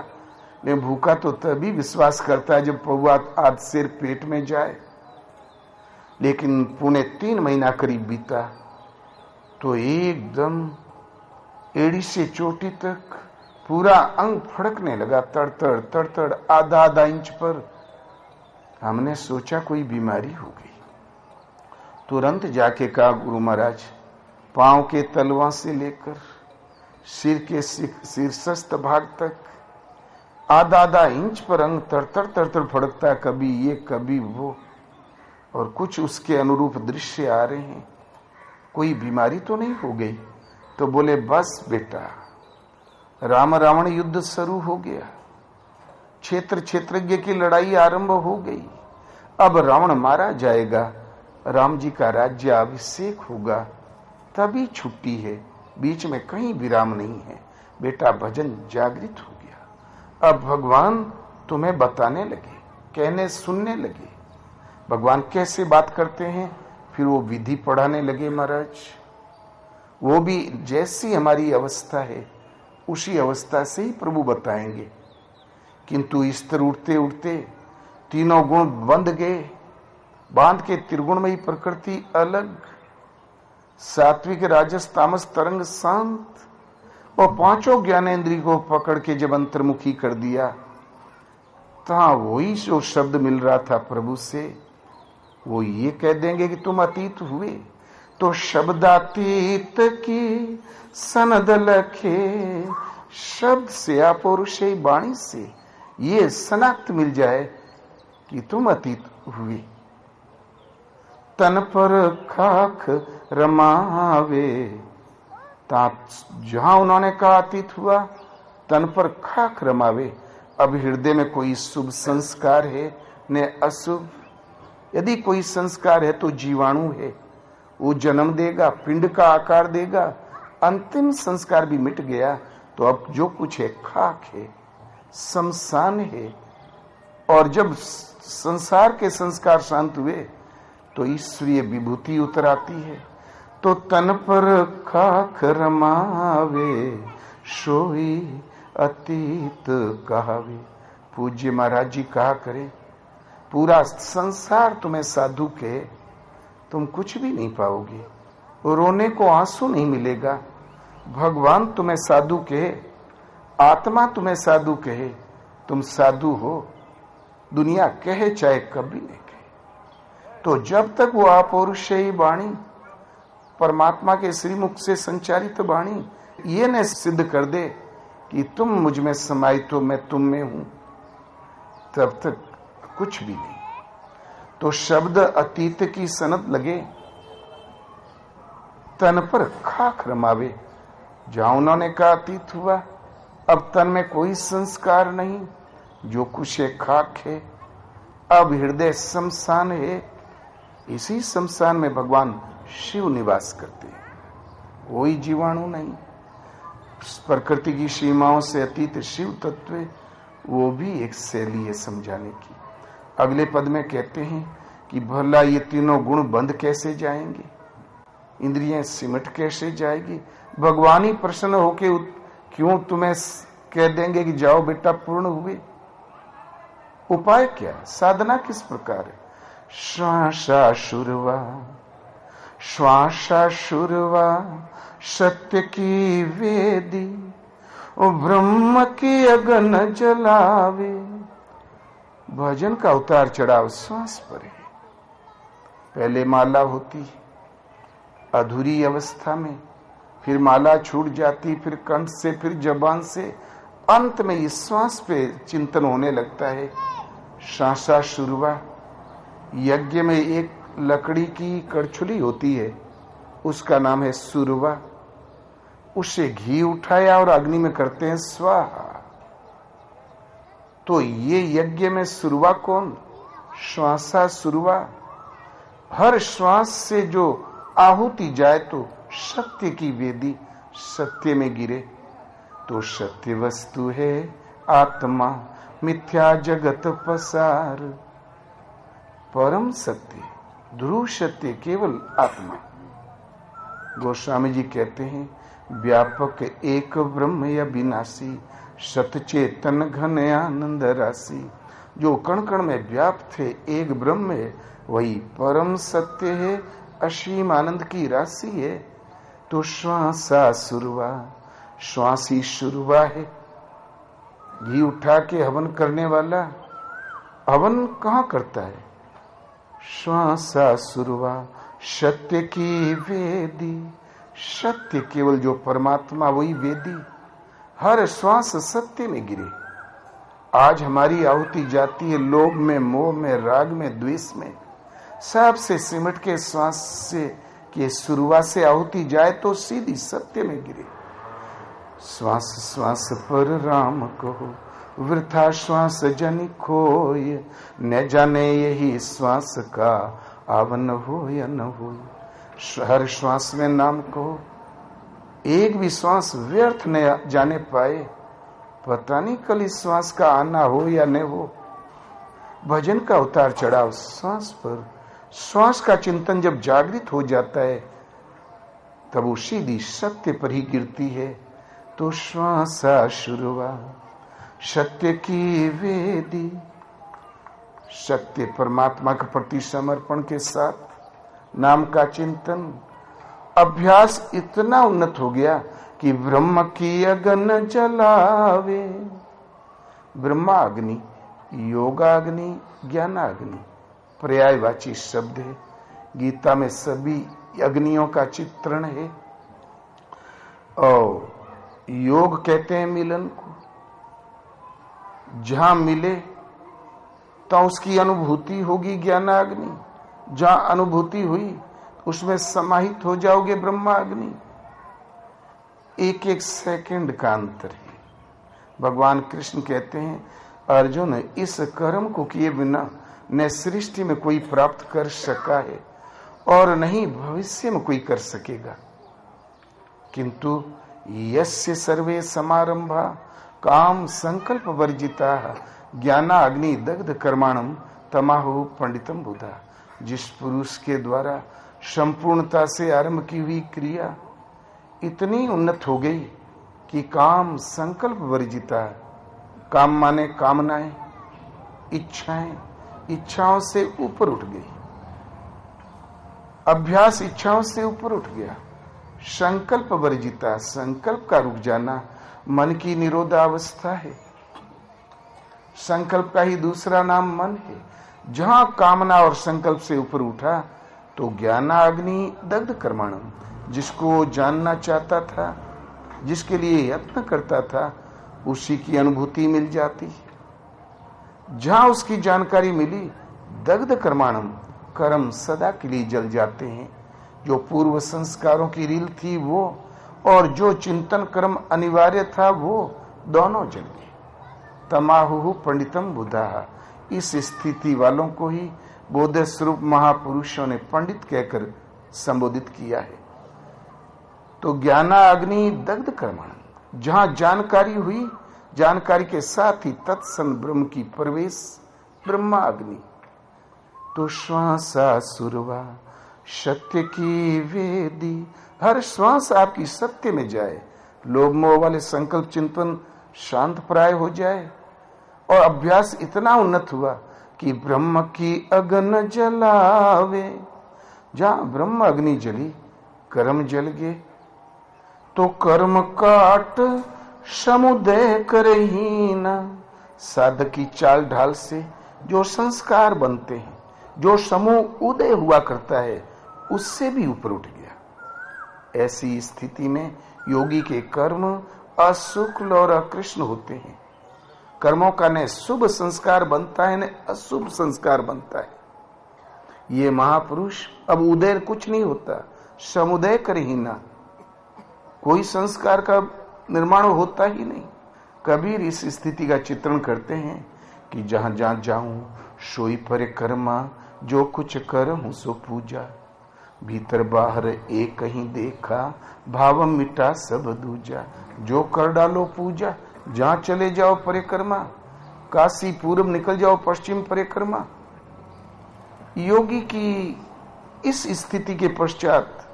लेकिन भूखा तो तभी विश्वास करता है जब पौआ आध सेर पेट में जाए। लेकिन 3.25 महीना करीब बीता तो एकदम एड़ी से चोटी तक पूरा अंग फड़कने लगा, तड़तड़ तड़तड़, आधा इंच पर। हमने सोचा कोई बीमारी हो गई। तुरंत जाके कहा, गुरु महाराज, पांव के तलवा से लेकर सिर के शीर्षस्थ भाग तक आधा आधा इंच पर अंग तर फड़कता है, कभी ये कभी वो, और कुछ उसके अनुरूप दृश्य आ रहे हैं। कोई बीमारी तो नहीं हो गई? तो बोले, बस बेटा, राम रावण युद्ध शुरू हो गया, क्षेत्र क्षेत्रज्ञ की लड़ाई आरंभ हो गई। अब रावण मारा जाएगा, राम जी का राज्य अभिषेक होगा, तभी छुट्टी है, बीच में कहीं विराम नहीं है। बेटा, भजन जागृत हो गया। अब भगवान तुम्हें बताने लगे, कहने सुनने लगे। भगवान कैसे बात करते हैं, फिर वो विधि पढ़ाने लगे महाराज। वो भी जैसी हमारी अवस्था है उसी अवस्था से ही प्रभु बताएंगे। किंतु स्तर उठते उठते तीनों गुण बंध गए, बांध के त्रिगुण में ही प्रकृति अलग, सात्विक राजस तामस तरंग शांत, और पांचों ज्ञानेंद्रिय को पकड़ के जब अंतर्मुखी कर दिया, तहां वही जो शब्द मिल रहा था प्रभु से, वो ये कह देंगे कि तुम अतीत हुए। तो शब्दातीत की सनद लखे, शब्द से अपौरुष वाणी से ये सनाक्त मिल जाए कि तुम अतीत हुए। तन पर खाक रमावे, जहां उन्होंने कहा अतीत हुआ, तन पर खाक रमावे। अब हृदय में कोई शुभ संस्कार है न अशुभ। यदि कोई संस्कार है तो जीवाणु है, वो जन्म देगा, पिंड का आकार देगा। अंतिम संस्कार भी मिट गया तो अब जो कुछ है खाक है, शमशान है। और जब संसार के संस्कार शांत हुए तो ईश्वरीय विभूति उतर आती है। तो तन पर खाक रमावे, सोई अतीत कहावे। पूज्य महाराज जी कहा करे, पूरा संसार तुम्हें साधु कहे, तुम कुछ भी नहीं पाओगे, रोने को आंसू नहीं मिलेगा। भगवान तुम्हें साधु कहे, आत्मा तुम्हें साधु कहे, तुम साधु हो। दुनिया कहे चाहे कभी नहीं कहे। तो जब तक वो अपौरुषेयी वाणी, परमात्मा के श्रीमुख से संचारित वाणी ये न सिद्ध कर दे कि तुम मुझ में समाहित हो, मैं तुम में हूं, तब तक कुछ भी नहीं। तो शब्द अतीत की सनद लगे, तन पर खाक रमावे। जहां उन्होंने कहा अतीत हुआ, अब तन में कोई संस्कार नहीं, जो कुछ है खाक है। अब हृदय शमशान है, इसी शमशान में भगवान शिव निवास करते हैं, कोई जीवाणु नहीं। प्रकृति की सीमाओं से अतीत शिव तत्व, वो भी एक शैली है समझाने की। अगले पद में कहते हैं कि भला ये तीनों गुण बंद कैसे जाएंगे, इंद्रियां सिमट कैसे जाएगी। भगवान ही प्रसन्न होके क्यों तुम्हें कह देंगे कि जाओ बेटा पूर्ण हुए। उपाय क्या, साधना किस प्रकार है? श्वासा शुरवा, श्वासा शुरवा सत्य की वेदी, ब्रह्म की अगन जलावे। भजन का उतार चढ़ाव श्वास पर है। पहले माला होती अधूरी अवस्था में, फिर माला छूट जाती, फिर कंठ से, फिर जबान से, अंत में इस श्वास पे चिंतन होने लगता है। शांसा शुरुआ, यज्ञ में एक लकड़ी की कड़छुली होती है, उसका नाम है सुरवा। उससे घी उठाया और अग्नि में करते हैं स्वाहा। तो ये यज्ञ में सुरवा कौन? श्वासा सुरवा। हर श्वास से जो आहुति जाए तो सत्य की वेदी, सत्य में गिरे। तो सत्य वस्तु है आत्मा, मिथ्या जगत पसार। परम सत्य, ध्रुव सत्य केवल आत्मा। गोस्वामी जी कहते हैं, व्यापक एक ब्रह्म अविनाशी, सतचेतन घन आनंद राशि। जो कण कण में व्याप्त है एक ब्रह्म है, वही परम सत्य है, असीम आनंद की राशि है। तो श्वासा सुरवा, श्वासी शुरुआ है। घी उठा के हवन करने वाला हवन कहाँ करता है? श्वासा सुरवा, सत्य की वेदी, सत्य केवल जो परमात्मा वही वेदी, हर श्वास सत्य में गिरे। आज हमारी आहुति जाती है लोभ में, मोह में, राग में, द्वेष में, सबसे सिमट के श्वास से कि शुरुआत से आहुति जाए तो सीधी सत्य में गिरे। श्वास श्वास पर राम कहो, वृथा श्वास जनि खोय, न जाने यही श्वास का आवन हो या न हो। हर श्वास में नाम कहो, एक भी श्वास व्यर्थ न जाने पाए। पता नहीं कल इस श्वास का आना हो या न हो। भजन का उतार चढ़ाव श्वास पर, श्वास का चिंतन जब जागृत हो जाता है तब वो सीधी सत्य पर ही गिरती है। तो श्वासा शुरुआत सत्य की वेदी, सत्य परमात्मा के प्रति समर्पण के साथ नाम का चिंतन। अभ्यास इतना उन्नत हो गया कि ब्रह्म की अग्नि जलावे। ब्रह्माग्नि, योगाग्नि, ज्ञानाग्नि पर्यायवाची शब्द है। गीता में सभी अग्नियों का चित्रण है। और योग कहते हैं मिलन को। जहां मिले तो उसकी अनुभूति होगी ज्ञानाग्नि। जहां अनुभूति हुई उसमें समाहित हो जाओगे ब्रह्माग्नि। एक एक सेकंड का अंतर है। भगवान कृष्ण कहते हैं, अर्जुन इस कर्म को किए बिना न सृष्टि में कोई प्राप्त कर सका है और नहीं भविष्य में कोई कर सकेगा। किंतु यस्य सर्वे समारंभा काम संकल्प वर्जिता ज्ञाना अग्नि दग्ध कर्माणम तमाहु पंडितम बुधा। जिस पुरुष के द्वारा संपूर्णता से आरंभ की हुई क्रिया इतनी उन्नत हो गई कि काम संकल्प वर्जिता, काम माने कामनाएं, इच्छाएं, इच्छाओं से ऊपर उठ गई। अभ्यास इच्छाओं से ऊपर उठ गया। संकल्प वर्जिता, संकल्प का रुक जाना मन की निरोधावस्था है। संकल्प का ही दूसरा नाम मन है। जहां कामना और संकल्प से ऊपर उठा तो ज्ञानाग्नि दग्ध कर्माणम, जिसको जानना चाहता था, जिसके लिए यत्न करता था, उसी की अनुभूति मिल जाती। जहां उसकी जानकारी मिली, दग्ध कर्माणम, कर्म सदा के लिए जल जाते हैं। जो पूर्व संस्कारों की रील थी वो, और जो चिंतन कर्म अनिवार्य था वो, दोनों जल गए। तमाहु पंडितम बुधा। इस स्थिति वालों को ही बोध स्वरूप महापुरुषों ने पंडित कहकर संबोधित किया है। तो ज्ञानाग्नि दग्ध कर्माण, जहां जानकारी हुई, जानकारी के साथ ही तत्सन ब्रह्म की प्रवेश ब्रह्माग्नि। तो श्वासा सुरवा सत्य की वेदी, हर श्वास आपकी सत्य में जाए। लोभ मोह वाले संकल्प चिंतन शांत प्राय हो जाए। और अभ्यास इतना उन्नत हुआ कि ब्रह्म की अग्नि जलावे। जहां ब्रह्म अग्नि जली, कर्म जल गए। तो कर्म काट समुदय करही न। साधक की चाल ढाल से जो संस्कार बनते हैं, जो समूह उदय हुआ करता है, उससे भी ऊपर उठ गया। ऐसी स्थिति में योगी के कर्म अशुक्ल और अकृष्ण होते हैं। कर्मों का न शुभ संस्कार बनता है न अशुभ संस्कार बनता है। ये महापुरुष अब उदय कुछ नहीं होता, समुदय कर ही ना, कोई संस्कार का निर्माण होता ही नहीं। कबीर इस स्थिति का चित्रण करते हैं कि जहां जहां जाऊं सोई पर कर्मा, जो कुछ करहूं सो पूजा। भीतर बाहर एक कहीं देखा, भाव मिटा सब दूजा। जो कर डालो पूजा, जहां चले जाओ परिक्रमा। काशी पूर्व निकल जाओ पश्चिम परिक्रमा। योगी की इस स्थिति के पश्चात,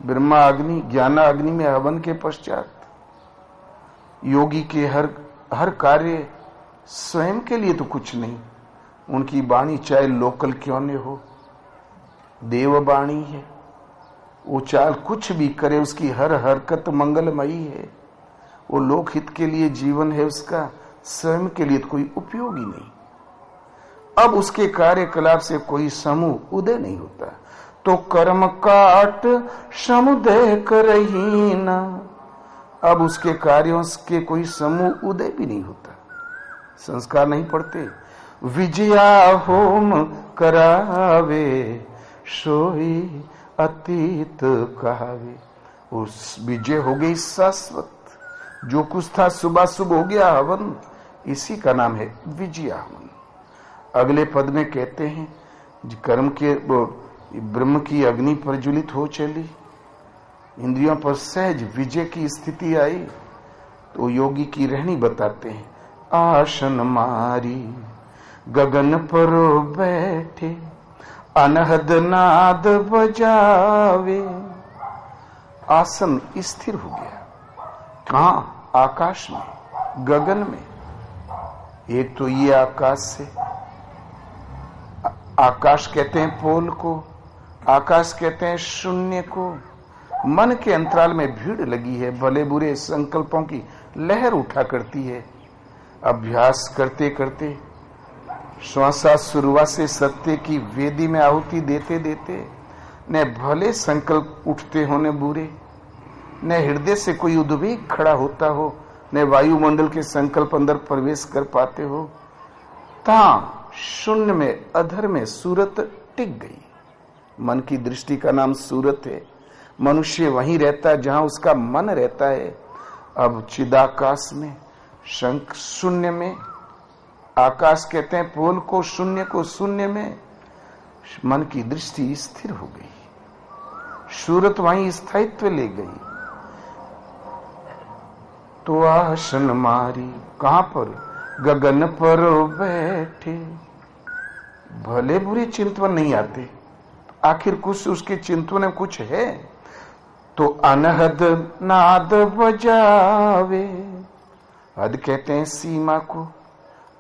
ब्रह्मा अग्नि ज्ञाना अग्नि में हवन के पश्चात, योगी के हर कार्य स्वयं के लिए तो कुछ नहीं। उनकी वाणी चाहे लोकल क्यों न हो, देव वाणी है। वो चाल कुछ भी करे, उसकी हर हरकत मंगलमयी है। वो लोकहित के लिए जीवन है उसका, स्वयं के लिए तो कोई उपयोगी नहीं। अब उसके कार्यकलाप से कोई समूह उदय नहीं होता। तो कर्म काट समुदय करही ना। अब उसके कार्यों के कोई समूह उदय भी नहीं होता, संस्कार नहीं पड़ते। विजया होम करावे सोई अतीत कहावे। उस विजय हो गई शाश्वत, जो कुछ था सुबह सुबह हो गया हवन, इसी का नाम है विजया हवन। अगले पद में कहते हैं कर्म के ब्रह्म की अग्नि प्रज्वलित हो चली, इंद्रियों पर सहज विजय की स्थिति आई, तो योगी की रहनी बताते हैं। आसन मारी गगन पर बैठे अनहद नाद बजावे। आसन स्थिर हो गया, कहां? आकाश में, गगन में। एक तो ये आकाश से, आकाश कहते हैं पोल को, आकाश कहते हैं शून्य को। मन के अंतराल में भीड़ लगी है, भले बुरे संकल्पों की लहर उठा करती है। अभ्यास करते करते श्वासा शुरुआ से सत्य की वेदी में आहुति देते देते न भले संकल्प उठते हो न बुरे, न हृदय से कोई उद्वेग खड़ा होता हो, न वायुमंडल के संकल्प अंदर प्रवेश कर पाते हो। ता शून्य में अधर में सूरत टिक गई। मन की दृष्टि का नाम सूरत है। मनुष्य वहीं रहता है जहां उसका मन रहता है। अब चिदाकाश में, शंख शून्य में, आकाश कहते हैं पोल को, शून्य को, शून्य में मन की दृष्टि स्थिर हो गई, सूरत वहीं स्थायित्व ले गई। तो आसन मारी, कहां पर? गगन पर बैठे। भले बुरे चिंतन नहीं आते, आखिर कुछ उसके चिंतन में कुछ है, तो अनहद नाद बजावे। हद कहते हैं सीमा को,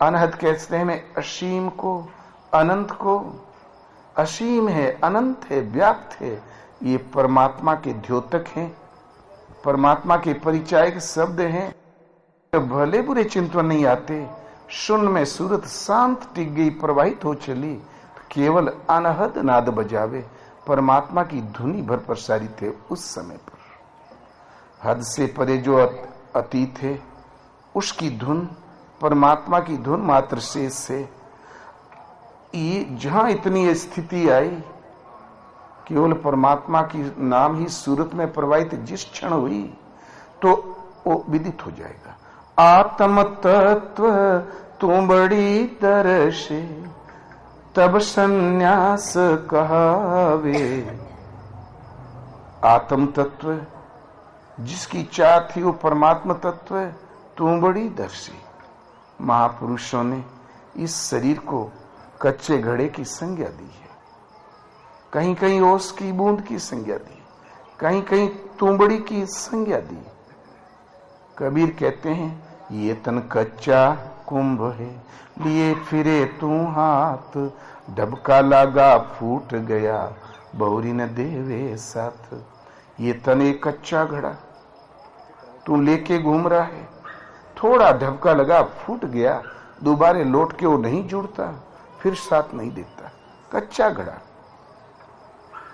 अनहद कहते हैं असीम को, अनंत को। असीम है, अनंत है, व्याप्त है, ये परमात्मा के द्योतक हैं, परमात्मा के परिचायक शब्द हैं। तो भले बुरे चिंतन नहीं आते, शून्य में सूरत शांत टिक गई, प्रवाहित हो चली, तो केवल अनहद नाद बजावे। परमात्मा की धुनी भर प्रसारित है उस समय पर। हद से परे जो अतीत है उसकी धुन, परमात्मा की धुन मात्र शेष से। ये जहां इतनी स्थिति आई, केवल परमात्मा की नाम ही सूरत में प्रवाहित जिस क्षण हुई, तो वो विदित हो जाएगा। आत्म तत्व तू बड़ी दर्शे, तब संन्यास कहावे। आत्म तत्व जिसकी चाह थी वो परमात्मा तत्व, तू बड़ी दर्शी। महापुरुषों ने इस शरीर को कच्चे घड़े की संज्ञा दी है, कहीं कहीं ओस की बूंद की संज्ञा दी, कहीं कहीं तुंबड़ी की संज्ञा दी। कबीर कहते हैं ये तन कच्चा कुंभ है, लिए फिरे तू हाथ, ढबका लगा फूट गया, बहुरी न देवे साथ। ये तन एक कच्चा घड़ा तू लेके घूम रहा है, थोड़ा ढबका लगा फूट गया, दोबारे लौट के वो नहीं जुड़ता, फिर साथ नहीं देता, कच्चा घड़ा।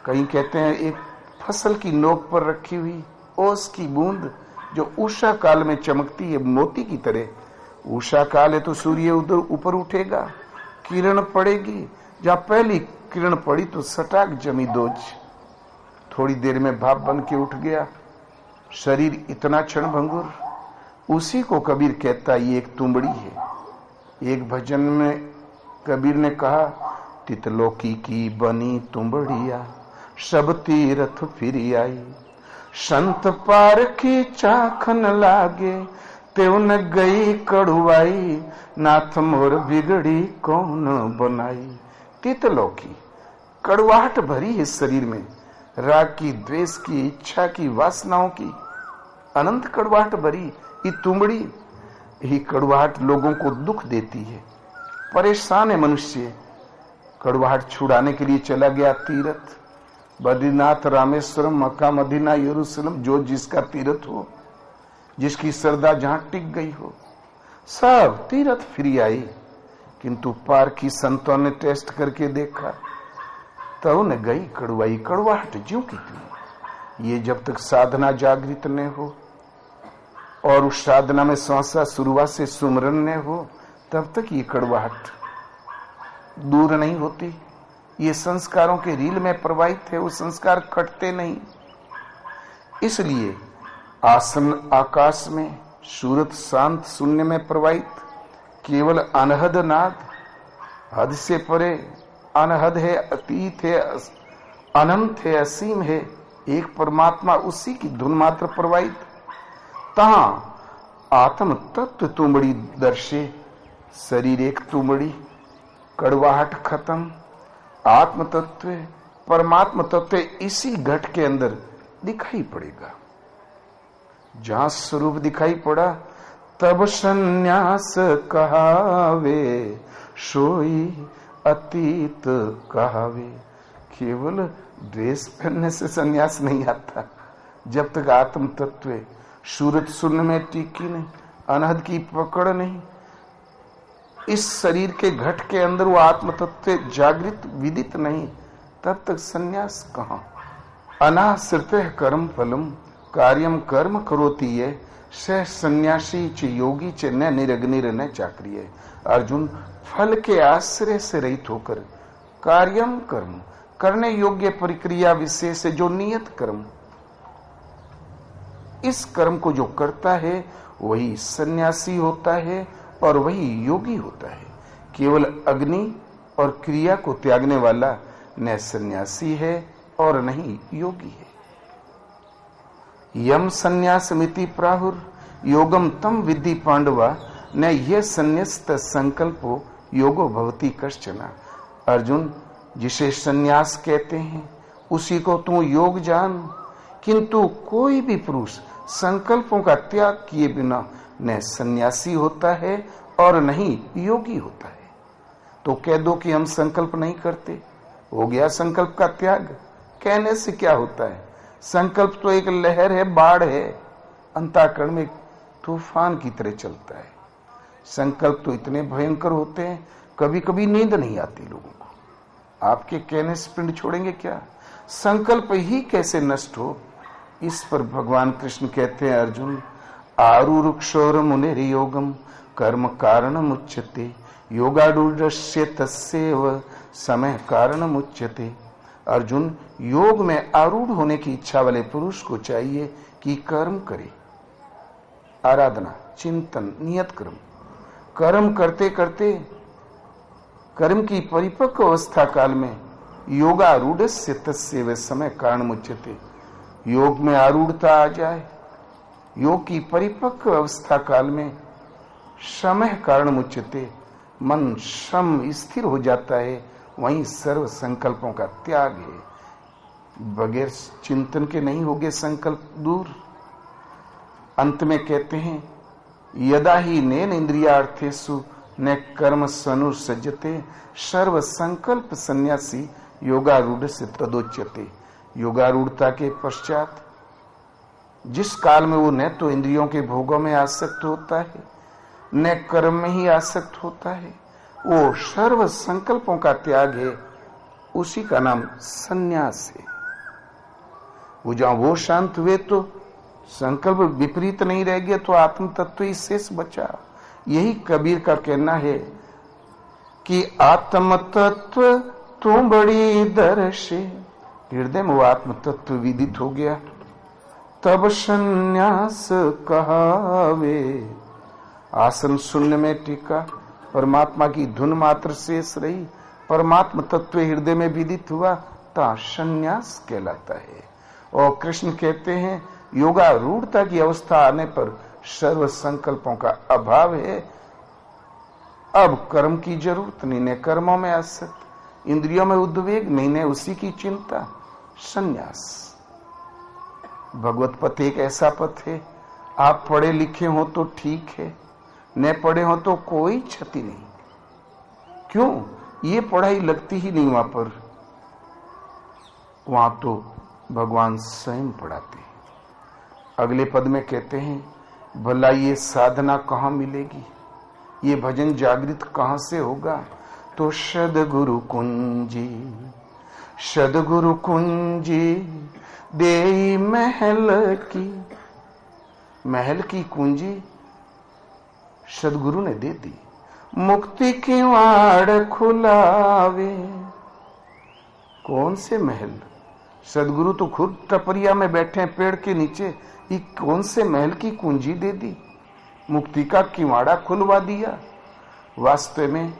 कहीं कहते हैं एक फसल की नोक पर रखी हुई ओस की बूंद जो उषा काल में चमकती है मोती की तरह। उषा काल है तो सूर्य उधर ऊपर उठेगा, किरण पड़ेगी, जहां पहली किरण पड़ी तो सटाक जमी दोज, थोड़ी देर में भाप बन के उठ गया, शरीर इतना क्षण भंगुर। उसी को कबीर कहता ये एक तुंबड़ी है। एक भजन में कबीर ने कहा, तितलोकी की बनी तुंबड़िया, सब तीरथ फिर आई, संत पार की चाखन लागे, तेव न गई कड़ुआई, नाथ मोर बिगड़ी कौन बनाई। तितलोकी कड़वाहट भरी है शरीर में, राग की, द्वेष की, इच्छा की, वासनाओं की अनंत कड़वाहट भरी। ये तुंबड़ी ही कड़वाहट लोगों को दुख देती है, परेशान है मनुष्य। कड़वाहट छुड़ाने के लिए चला गया तीर्थ, बद्रीनाथ, रामेश्वरम, मक्का, मदीना, यरूशलेम, जो जिसका तीर्थ हो, जिसकी श्रद्धा जहां टिक गई हो, सब तीर्थ फिर आई। किंतु पार की संतों ने टेस्ट करके देखा, तब न गई कड़वाई कड़वाहट ज्यों की त्यों। ये जब तक साधना जागृत न हो और उस साधना में सांसा शुरुआत से सुमरन न हो, तब तक ये कड़वाहट दूर नहीं होती। ये संस्कारों के रील में प्रवाहित है, वो संस्कार कटते नहीं। इसलिए आसन आकाश में, सूरत शांत शून्य में प्रवाहित, केवल अनहद नाद, हद से परे अनहद है, अतीत है, अनंत है, असीम है, एक परमात्मा, उसी की धुन मात्र प्रवाहित। तहां आत्म तत्व तुमड़ी दर्शे, शरीर एक तुमड़ी, कड़वाहट खत्म, आत्म तत्व परमात्मा तत्व इसी घट के अंदर दिखाई पड़ेगा। जहां स्वरूप दिखाई पड़ा तब संन्यास कहावे, सोई अतीत कहावे। केवल ड्रेस पहनने से संन्यास नहीं आता, जब तक आत्म तत्व सूरत शून्य में टिकी नहीं, अनहद की पकड़ नहीं, इस शरीर के घट के अंदर वो आत्म तत्व जागृत विदित नहीं, तब तक संन्यास कहां। अनाश्रितः कर्म फलम कार्यम कर्म करोति ये, स सन्यासी च योगी च न निरग्निर न चाक्रिय। अर्जुन, फल के आश्रय से रहित होकर कार्यम कर्म करने योग्य प्रक्रिया विशेष जो नियत कर्म, इस कर्म को जो करता है वही सन्यासी होता है और वही योगी होता है। केवल अग्नि और क्रिया को त्यागने वाला न सन्यासी है और नहीं योगी है। यम संन्यासमिति प्राहुर योगम तम विद्धि पांडवा, न यह संन्यस्त संकल्पो योगो भवति कश्चना। अर्जुन, जिसे संन्यास कहते हैं उसी को तू योग जान, किंतु कोई भी पुरुष संकल्पों का त्याग किए बिना न सन्यासी होता है और नहीं योगी होता है। तो कह दो कि हम संकल्प नहीं करते, हो गया संकल्प का त्याग। कहने से क्या होता है? संकल्प तो एक लहर है, बाढ़ है, अंतःकरण में तूफान की तरह चलता है। संकल्प तो इतने भयंकर होते हैं, कभी कभी नींद नहीं आती लोगों को। आपके कहने से पिंड छोड़ेंगे क्या? संकल्प ही कैसे नष्ट हो, इस पर भगवान कृष्ण कहते हैं, अर्जुन, आरुरुक्षोर मुनिर योगम कर्म कारणम उच्यते, योगारूढ़स्य तस्यैव समय कारणम उच्यते। अर्जुन, योग में आरूढ़ होने की इच्छा वाले पुरुष को चाहिए कि कर्म करे, आराधना, चिंतन, नियत कर्म। कर्म करते करते कर्म की परिपक्व अवस्था काल में योगारूढ़स्य तस्यैव समय कारणम उच्यते, योग में आरूढ़ता आ जाए, योग की परिपक्व अवस्था काल में समय कारण उच्यते, मन श्रम स्थिर हो जाता है, वहीं सर्व संकल्पों का त्याग है। बगैर चिंतन के नहीं होगे संकल्प दूर। अंत में कहते हैं, यदा ही नेन इंद्रियार्थेषु न कर्म सनुसज्जते, सर्व संकल्प सन्यासी योगारूढ़ से तदोच्यते। योगारूढ़ता के पश्चात जिस काल में वो न तो इंद्रियों के भोगों में आसक्त होता है न कर्म में ही आसक्त होता है, वो सर्व संकल्पों का त्याग है, उसी का नाम संन्यास है। वो जहां वो शांत हुए तो संकल्प विपरीत नहीं रह गया, तो आत्म तत्व ही शेष बचा। यही कबीर का कहना है कि आत्म तत्व तू बड़ी दर्शे, हृदय में वो आत्म तत्व विदित हो गया, तब संन्यास कहावे। आसन शून्य में टिका, परमात्मा की धुन मात्र शेष रही, परमात्मा तत्व हृदय में विदित हुआ, ता संन्यास कहलाता है। और कृष्ण कहते हैं, योगारूढ़ता की अवस्था आने पर सर्व संकल्पों का अभाव है, अब कर्म की जरूरत नहीं, न कर्मों में आसक्त, इंद्रियों में उद्वेग नहीं, न उसी की चिंता, संन्यास। भगवत पथ एक ऐसा पथ है, आप पढ़े लिखे हो तो ठीक है, न पढ़े हो तो कोई क्षति नहीं। क्यों? ये पढ़ाई लगती ही नहीं वहां पर, वहां तो भगवान स्वयं पढ़ाते हैं। अगले पद में कहते हैं, भला ये साधना कहां मिलेगी, ये भजन जागृत कहां से होगा? तो सद्गुरु कुंजी सदगुरु कुंजी देई महल की कुंजी सदगुरु ने दे दी। मुक्ति की वाड़ खुलावे। कौन से महल? सदगुरु तो खुद टपरिया में बैठे हैं पेड़ के नीचे, ये कौन से महल की कुंजी दे दी? मुक्ति का किवाड़ा खुलवा दिया। वास्तव में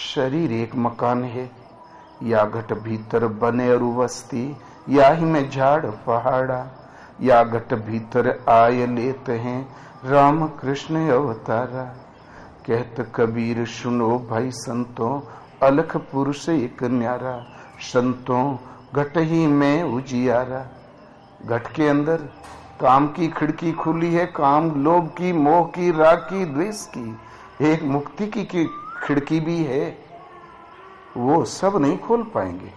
शरीर एक मकान है, या घट भीतर बने अरु वस्ती, या ही में झाड़ पहाड़ा, या घट भीतर आय लेते हैं राम कृष्ण अवतारा। कहत कबीर सुनो भाई संतों, अलख पुरुष एक न्यारा, संतों घट ही में उजियारा। घट के अंदर काम की खिड़की खुली है, काम लोभ की, मोह की, राग की, द्वेष की। एक मुक्ति की खिड़की भी है, वो सब नहीं खोल पाएंगे,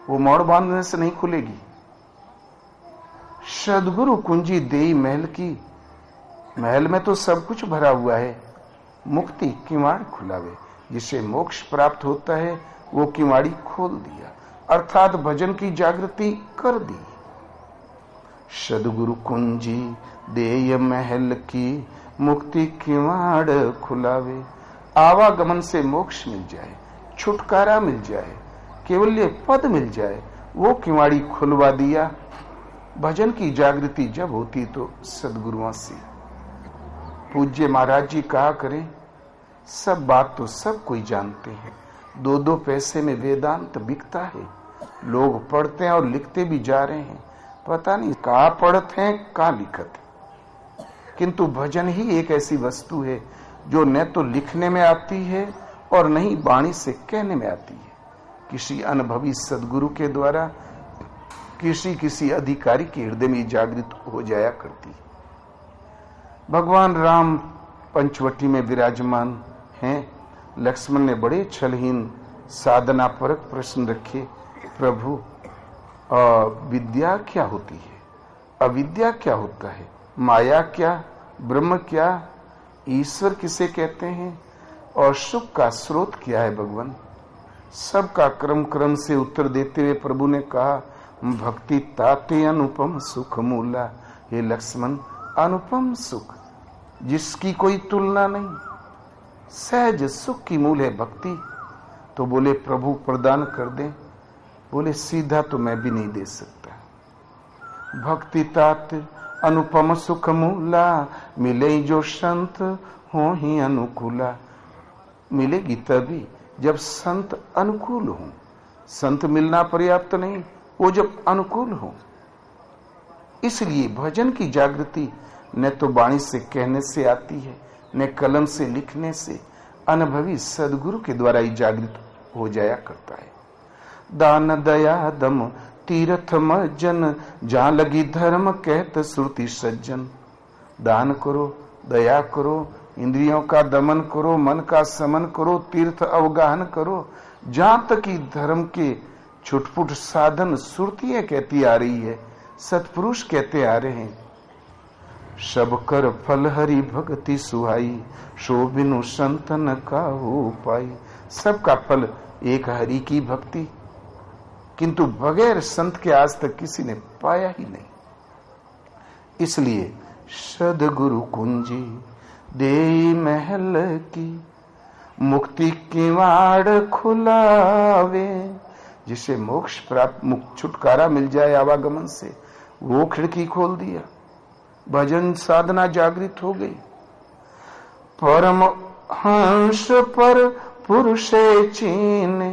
वो मोड़ बांधने से नहीं खुलेगी। सदगुरु कुंजी देई महल की, महल में तो सब कुछ भरा हुआ है, मुक्ति किवाड़ खुलावे। जिसे मोक्ष प्राप्त होता है वो किवाड़ी खोल दिया, अर्थात भजन की जागृति कर दी। सदगुरु कुंजी देय महल की, मुक्ति किवाड़ खुलावे। आवागमन से मोक्ष मिल जाए, छुटकारा मिल जाए, केवल ये पद मिल जाए, वो किवाड़ी खुलवा दिया। भजन की जागृति जब होती तो सदगुरुओं से। पूज्य महाराज जी कहा करें, सब बात तो सब कोई जानते हैं, 2-2 पैसे में वेदांत बिकता है। लोग पढ़ते हैं और लिखते भी जा रहे हैं, पता नहीं कहाँ पढ़ते हैं कहाँ लिखते। किंतु भजन ही एक ऐसी वस्तु है जो न तो लिखने में आती है और न ही वाणी से कहने में आती है। किसी अनुभवी सदगुरु के द्वारा किसी अधिकारी के हृदय में जागृत हो जाया करती है। भगवान राम पंचवटी में विराजमान हैं। लक्ष्मण ने बड़े छलहीन साधना परक प्रश्न रखे, प्रभु विद्या क्या होती है, अविद्या क्या होता है, माया क्या, ब्रह्म क्या, ईश्वर किसे कहते हैं और सुख का स्रोत क्या है भगवान। सबका क्रम से उत्तर देते हुए प्रभु ने कहा, भक्ति ताते अनुपम सुख मूला। हे लक्ष्मण, अनुपम सुख जिसकी कोई तुलना नहीं, सहज सुख की मूल है भक्ति। तो बोले प्रभु प्रदान कर दे। बोले सीधा तो मैं भी नहीं दे सकता। भक्ति तात अनुपम सुख मूला, मिले जो संत हो ही अनुकूला। मिलेगी तभी जब संत अनुकूल हो। संत मिलना पर्याप्त नहीं, वो जब अनुकूल हो। इसलिए भजन की जागृति न तो वाणी से कहने से आती है, न कलम से लिखने से, अनुभवी सदगुरु के द्वारा ही जागृत हो जाया करता है। दान दया दम तीर्थ मज्जन, जहां लगी धर्म कहत श्रुति सज्जन। दान करो, दया करो, इंद्रियों का दमन करो, मन का समन करो, तीर्थ अवगाहन करो। जहां तक कि धर्म के छुटपुट साधन सुरतियां कहती आ रही है, सतपुरुष कहते आ रहे हैं। सब कर फल हरि भक्ति सुहाई, सो बिनु संतन का हो पाई। सबका फल एक हरि की भक्ति, किंतु बगैर संत के आज तक किसी ने पाया ही नहीं। इसलिए सदगुरु कुंजी देई महल की, मुक्ति की वाड़ खुलावे। जिसे मोक्ष प्राप्त छुटकारा मिल जाए आवागमन से, वो खिड़की खोल दिया। भजन साधना जागृत हो गई। परम हंस पर पुरुषे चीने,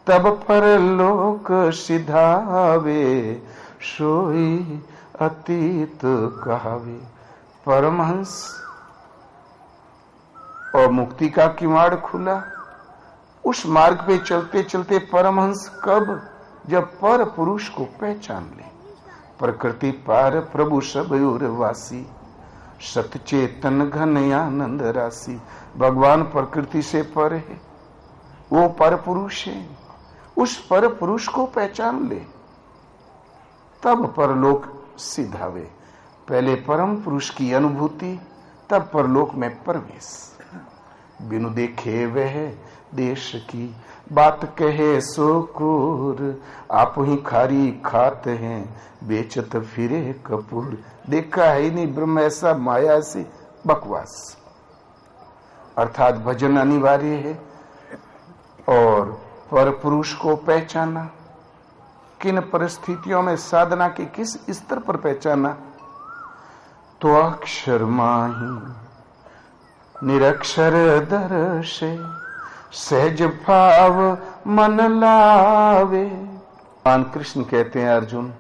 तब पर लोक सिधावे। सोई अतीत कहावे। परमहंस और मुक्ति का किवाड़ खुला। उस मार्ग पे चलते चलते परमहंस कब? जब पर पुरुष को पहचान ले। प्रकृति पार प्रभु सब और वासी, सतचेतन घन आनंद राशि। भगवान प्रकृति से पर है, वो पर पुरुष है। उस पर पुरुष को पहचान ले, तब परलोक सिधावे। पहले परम पुरुष की अनुभूति, तब परलोक में प्रवेश। बिनु देखे वह देश की बात कहे सो कूर, आप ही खारी खाते हैं, बेचत फिरे कपूर। देखा है ही नहीं ब्रह्म ऐसा, माया ऐसी बकवास। अर्थात भजन अनिवार्य है और पर पुरुष को पहचाना, किन परिस्थितियों में साधना के किस स्तर पर पहचाना, तो अक्षर माही निरक्षर दर्शे, सहज भाव मन लावे। भगवान कृष्ण कहते हैं अर्जुन,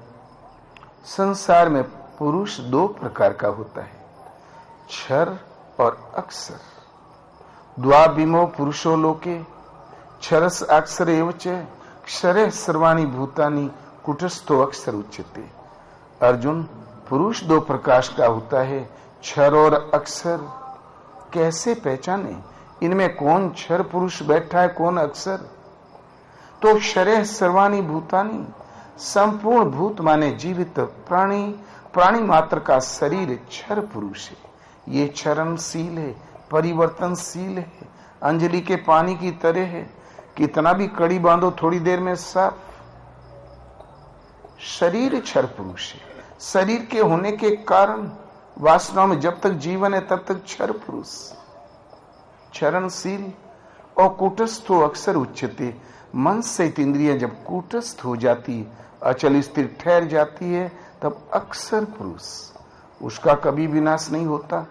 संसार में पुरुष दो प्रकार का होता है, क्षर और अक्षर। द्वाबिमो पुरुषो लोके क्षरस अक्षर एवच क्षरे सर्वाणि भूतानि कुटस्थो अक्षर उच्यते। अर्जुन, पुरुष दो प्रकाश का होता है, क्षर और अक्षर। कैसे पहचाने इनमें कौन क्षर पुरुष बैठा है, कौन अक्षर? तो क्षरे सर्वाणि भूतानि, संपूर्ण भूत माने जीवित प्राणी, प्राणी मात्र का शरीर क्षर पुरुष है। ये क्षरणशील है, परिवर्तनशील है, अंजलि के पानी की तरह है, कितना भी कड़ी बांधो थोड़ी देर में साफ। शरीर क्षर पुरुष है, शरीर के होने के कारण वासनाओं में जब तक जीवन है तब तक क्षर पुरुष, क्षरणशील। और कूटस्थ अक्षर उच्चते, मन से इंद्रिय जब कूटस्थ हो जाती, अचल स्थिर ठहर जाती है, तब अक्षर पुरुष, उसका कभी विनाश नहीं होता।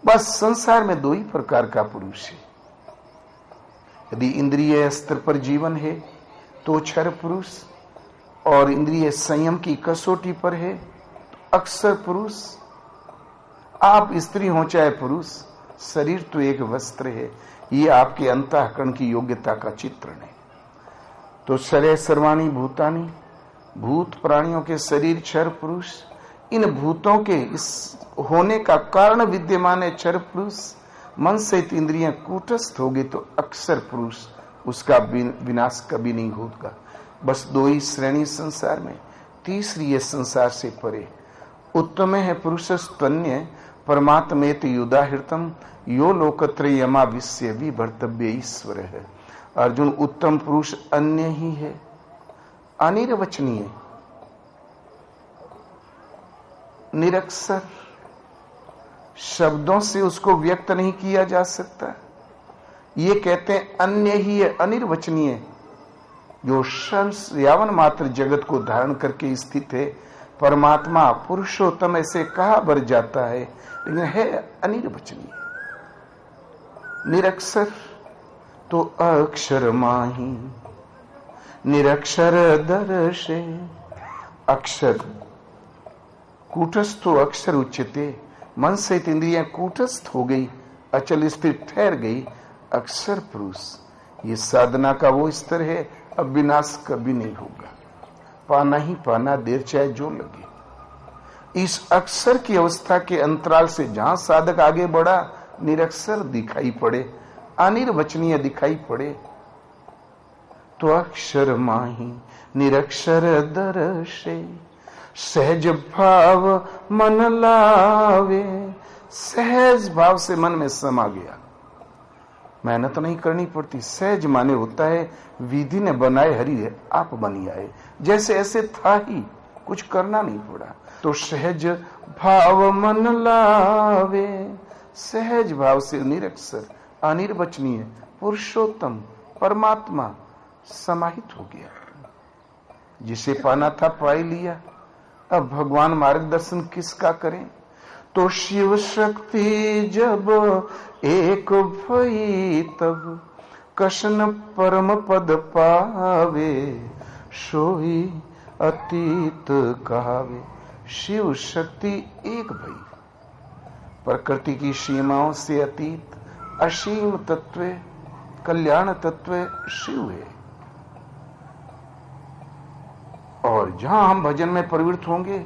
बस संसार में दो ही प्रकार का पुरुष है। यदि इंद्रिय स्तर पर जीवन है तो क्षर पुरुष, और इंद्रिय संयम की कसौटी पर है तो अक्षर पुरुष। आप स्त्री हो चाहे पुरुष, शरीर तो एक वस्त्र है, ये आपके अंतःकरण की योग्यता का चित्रण है। तो शरीर सर्वाणि भूतानि, भूत प्राणियों के शरीर क्षर पुरुष। इन भूतों के इस होने का कारण विद्यमान है क्षर पुरुष। मन से इंद्रियां कूटस्थ होगी तो अक्षर पुरुष, उसका विनाश कभी नहीं होगा। बस दो ही श्रेणी संसार में, तीसरी ये संसार से परे। उत्तम है पुरुष स्तन्य परमात्मेत युदाहृतम, यो लोकत्रयमा विश्य विभर्तव्य ईश्वर है। अर्जुन, उत्तम पुरुष अन्य ही है, अनिर्वचनीय, निरक्षर, शब्दों से उसको व्यक्त नहीं किया जा सकता। ये कहते हैं अन्य ही है, अनिर्वचनीय, जो यावन मात्र जगत को धारण करके स्थित है। परमात्मा पुरुषोत्तम ऐसे कहा बर जाता है, लेकिन है अनिर्वचनीय, निरक्षर। तो अक्षर माही निरक्षर दर्शे, अक्षर कूटस्थो अक्षर उच्यते, मन से इंद्रियां कूटस्थ हो गई, अचल स्थिर ठहर गई, अक्षर पुरुष। ये साधना का वो स्तर है, अब विनाश कभी नहीं होगा, पाना ही पाना, देर चाहे जो लगे। इस अक्षर की अवस्था के अंतराल से जहां साधक आगे बढ़ा, निरक्षर दिखाई पड़े, अनिर्वचनीय दिखाई पड़े। तो अक्षर माही निरक्षर दर्शे, सहज भाव मन लावे। सहज भाव से मन में समा गया, मेहनत नहीं करनी पड़ती। सहज माने होता है विधि ने बनाए हरि आप बनी आए, जैसे ऐसे था ही, कुछ करना नहीं पड़ा। तो सहज भाव मन लावे, सहज भाव से निरक्षर अनिर्वचनीय पुरुषोत्तम परमात्मा समाहित हो गया। जिसे पाना था पा लिया, अब भगवान मार्गदर्शन किसका करें? तो शिव शक्ति जब एक भई तब, कशन परम पद पावे, सोई अतीत कहावे। शिव शक्ति एक भई, प्रकृति की सीमाओं से अतीत, असीम तत्व, कल्याण तत्व शिव है। और जहां हम भजन में प्रवृत्त होंगे,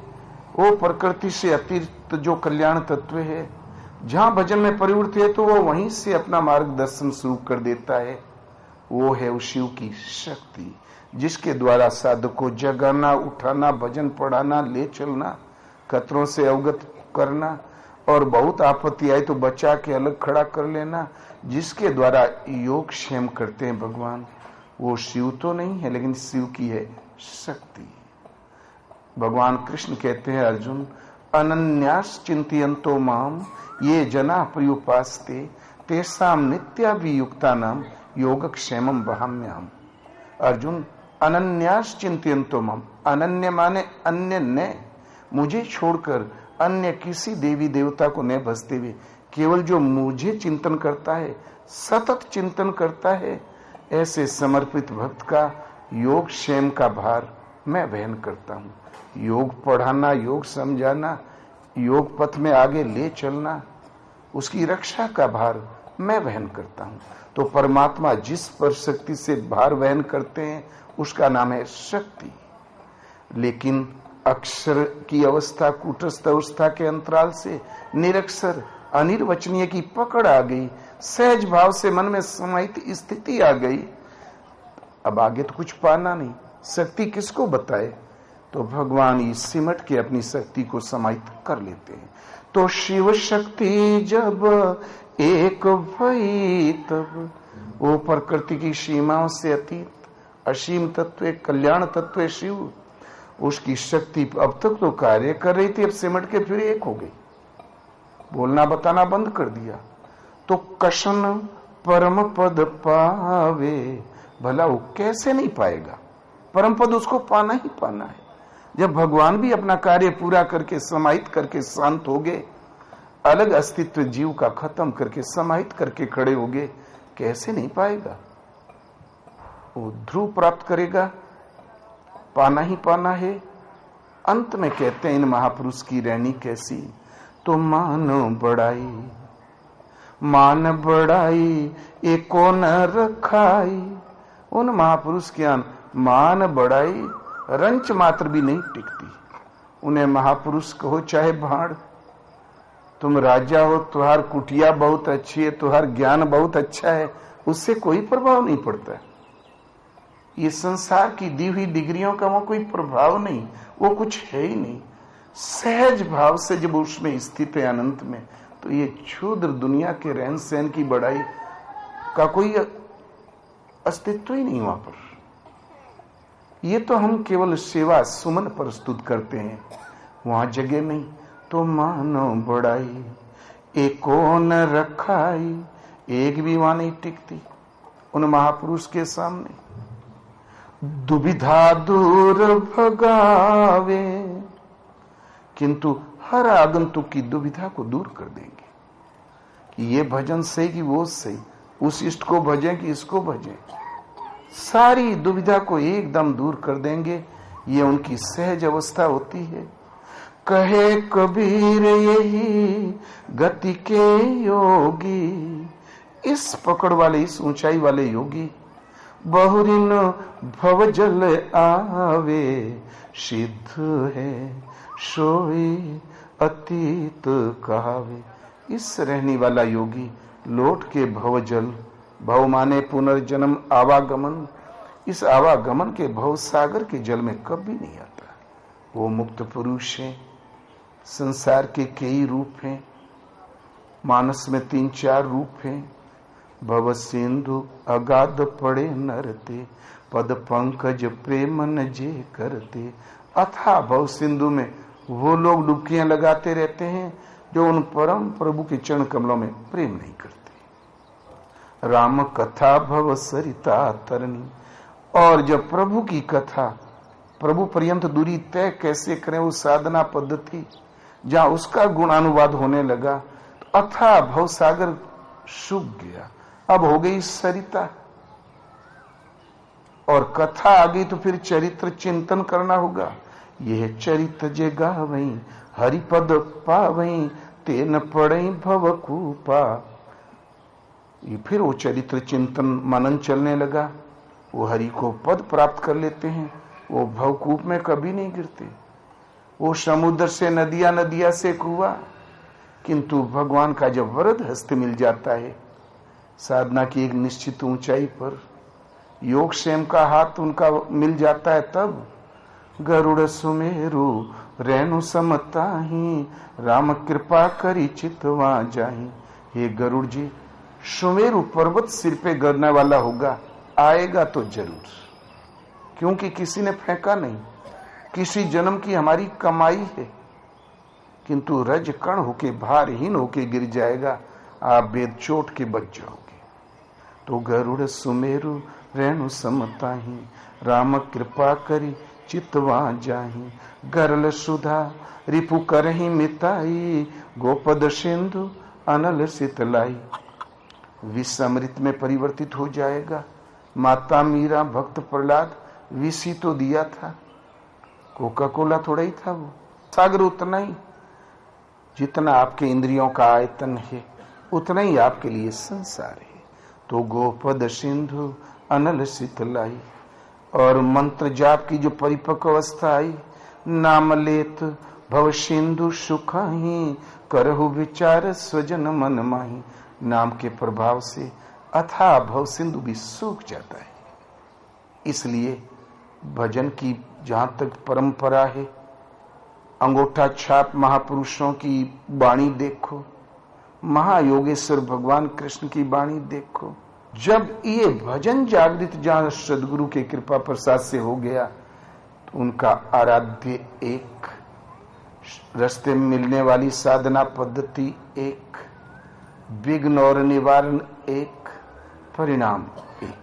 वो प्रकृति से अतिरिक्त जो कल्याण तत्व है, जहां भजन में प्रवृत्त है तो वो वहीं से अपना मार्गदर्शन शुरू कर देता है। वो है उस शिव की शक्ति, जिसके द्वारा साधक को जगाना, उठाना, भजन पढ़ाना, ले चलना, खतरों से अवगत करना, और बहुत आपत्ति आए तो बचा के अलग खड़ा कर लेना, जिसके द्वारा योग क्षेम करते हैं भगवान। वो शिव तो नहीं है, लेकिन शिव की है शक्ति। भगवान कृष्ण कहते हैं अर्जुन, अनन्यास चिंतयन्तो माम ये जना पर्युपास्ते तेषाम नित्याभियुक्तानाम योगक्षेमम वहाम्यहम्। अर्जुन, अनन्यास चिंतयन्तो माम, अनन्य माने अन्य ने, मुझे छोड़कर अन्य किसी देवी देवता को न भजते हुए केवल जो मुझे चिंतन करता है, सतत चिंतन करता है, ऐसे समर्पित भक्त का योग क्षेम का भार मैं वहन करता हूं। योग पढ़ाना, योग समझाना, योग पथ में आगे ले चलना, उसकी रक्षा का भार मैं वहन करता हूं। तो परमात्मा जिस पर शक्ति से भार वहन करते हैं उसका नाम है शक्ति। लेकिन अक्षर की अवस्था, कूटस्थ अवस्था के अंतराल से निरक्षर अनिर्वचनीय की पकड़ आ गई, सहज भाव से मन में समाहित स्थिति आ गई, अब आगे तो कुछ पाना नहीं, शक्ति किसको बताए? तो भगवान ही सिमट के अपनी शक्ति को समाहित कर लेते हैं। तो शिव शक्ति जब एक भई तब, वो प्रकृति की सीमाओं से अतीत असीम तत्व, कल्याण तत्व शिव, उसकी शक्ति अब तक तो कार्य कर रही थी, अब सिमट के फिर एक हो गई, बोलना बताना बंद कर दिया। तो कशन परम पद पावे, भला वो कैसे नहीं पाएगा? परम पद उसको पाना ही पाना है। जब भगवान भी अपना कार्य पूरा करके समाहित करके शांत हो गए, अलग अस्तित्व जीव का खत्म करके समाहित करके खड़े हो गए, कैसे नहीं पाएगा? वो ध्रुव प्राप्त करेगा, पाना ही पाना है। अंत में कहते हैं इन महापुरुष की रहनी कैसी, तो मानो बढ़ाई, मान बढ़ाई एको न रखाई। उन महापुरुष के मान बढ़ाई रंच मात्र भी नहीं टिकती। उन्हें महापुरुष कहो चाहे भाड़, तुम राजा हो, तुहार कुटिया बहुत अच्छी है, तुहार ज्ञान बहुत अच्छा है, उससे कोई प्रभाव नहीं पड़ता है। ये संसार की दी हुई डिग्रियों का वहां कोई प्रभाव नहीं, वो कुछ है ही नहीं। सहज भाव से जब उसमें स्थित है अनंत में, तो ये क्षुद्र दुनिया के रहन सहन की बढ़ाई का कोई अस्तित्व ही नहीं वहां पर। ये तो हम केवल सेवा सुमन प्रस्तुत करते हैं, वहां जगह नहीं। तो मानो बढ़ाई एको न रखाई, एक भी वहां नहीं टिकती उन महापुरुष के सामने। दुविधा दूर भगावे, किंतु हर आगंतुक की दुविधा को दूर कर देंगे कि ये भजन सही कि वो सही, उस इष्ट को भजें कि इसको भजें, सारी दुविधा को एकदम दूर कर देंगे। ये उनकी सहज अवस्था होती है। कहे कबीर यही गति के योगी, इस पकड़ वाले, इस ऊंचाई वाले योगी, बहुरिन भव जल आवे, सिद्ध है सोई अतीत कहावे। इस रहने वाला योगी लौट के भव जल, भव माने पुनर्जन्म, आवागमन, इस आवागमन के भव सागर के जल में कभी नहीं आता। वो मुक्त पुरुष है। संसार के कई रूप हैं, मानस में 3-4 रूप हैं। भव सिंधु अगाध पड़े नरते, पद पंकज प्रेम न जे करते। अथा भव सिंधु में वो लोग डुबकियां लगाते रहते हैं जो उन परम प्रभु के चरण कमलों में प्रेम नहीं करते। राम कथा भव सरिता तरनी, और जब प्रभु की कथा, प्रभु पर्यंत दूरी तय कैसे करें, वो साधना पद्धति जहां उसका गुणानुवाद होने लगा, तो अथा भव सागर सूख गया, अब हो गई सरिता। और कथा आ गई तो फिर चरित्र चिंतन करना होगा। यह चरित्र जे गावई, हरिपद पावई, तेन पड़ई भव कूपा। ये फिर वो चरित्र चिंतन मनन चलने लगा, वो हरि को पद प्राप्त कर लेते हैं, वो भवकूप में कभी नहीं गिरते। वो समुद्र से नदियां, नदियां से कुआं, किंतु भगवान का जब वरद हस्त मिल जाता है साधना की एक निश्चित ऊंचाई पर, योग क्षेम का हाथ उनका मिल जाता है, तब गरुड़ सुमेरु रेणु समताही, राम कृपा करी चितवा जाही। हे गरुड़ जी, सुमेरु पर्वत सिर पे गिरने वाला होगा, आएगा तो जरूर, क्योंकि किसी ने फेंका नहीं, किसी जन्म की हमारी कमाई है। किंतु रज कण होके भारहीन होके गिर जाएगा, आप वेद चोट के बच जाओगे। तो गरुड़ सुमेरु रेणु समताही, राम कृपा करी चितवा जाही। गरल सुधा रिपु करही मिताई, गोपद सिंधु अनल शीतलाई। विष अमृत में परिवर्तित हो जाएगा। माता मीरा, भक्त प्रहलाद, विष ही तो दिया था, कोका कोला थोड़ा ही था वो। सागर उतना ही, जितना आपके इंद्रियों का आयतन है उतना ही आपके लिए संसार है। तो गोपद सिंधु अनल शीतलाई। और मंत्र जाप की जो परिपक्व अवस्था आई, नाम लेत भव सिंधु सुख ही, करहु विचार स्वजन मन माही। नाम के प्रभाव से अथाह भव सिंधु भी सूख जाता है। इसलिए भजन की जहां तक परंपरा है, अंगूठा छाप महापुरुषों की वाणी देखो, महायोगेश्वर भगवान कृष्ण की वाणी देखो। जब ये भजन जागृत जहां सदगुरु के कृपा प्रसाद से हो गया, तो उनका आराध्य एक, रास्ते में मिलने वाली साधना पद्धति एक, विघ्न और निवारण एक, परिणाम एक।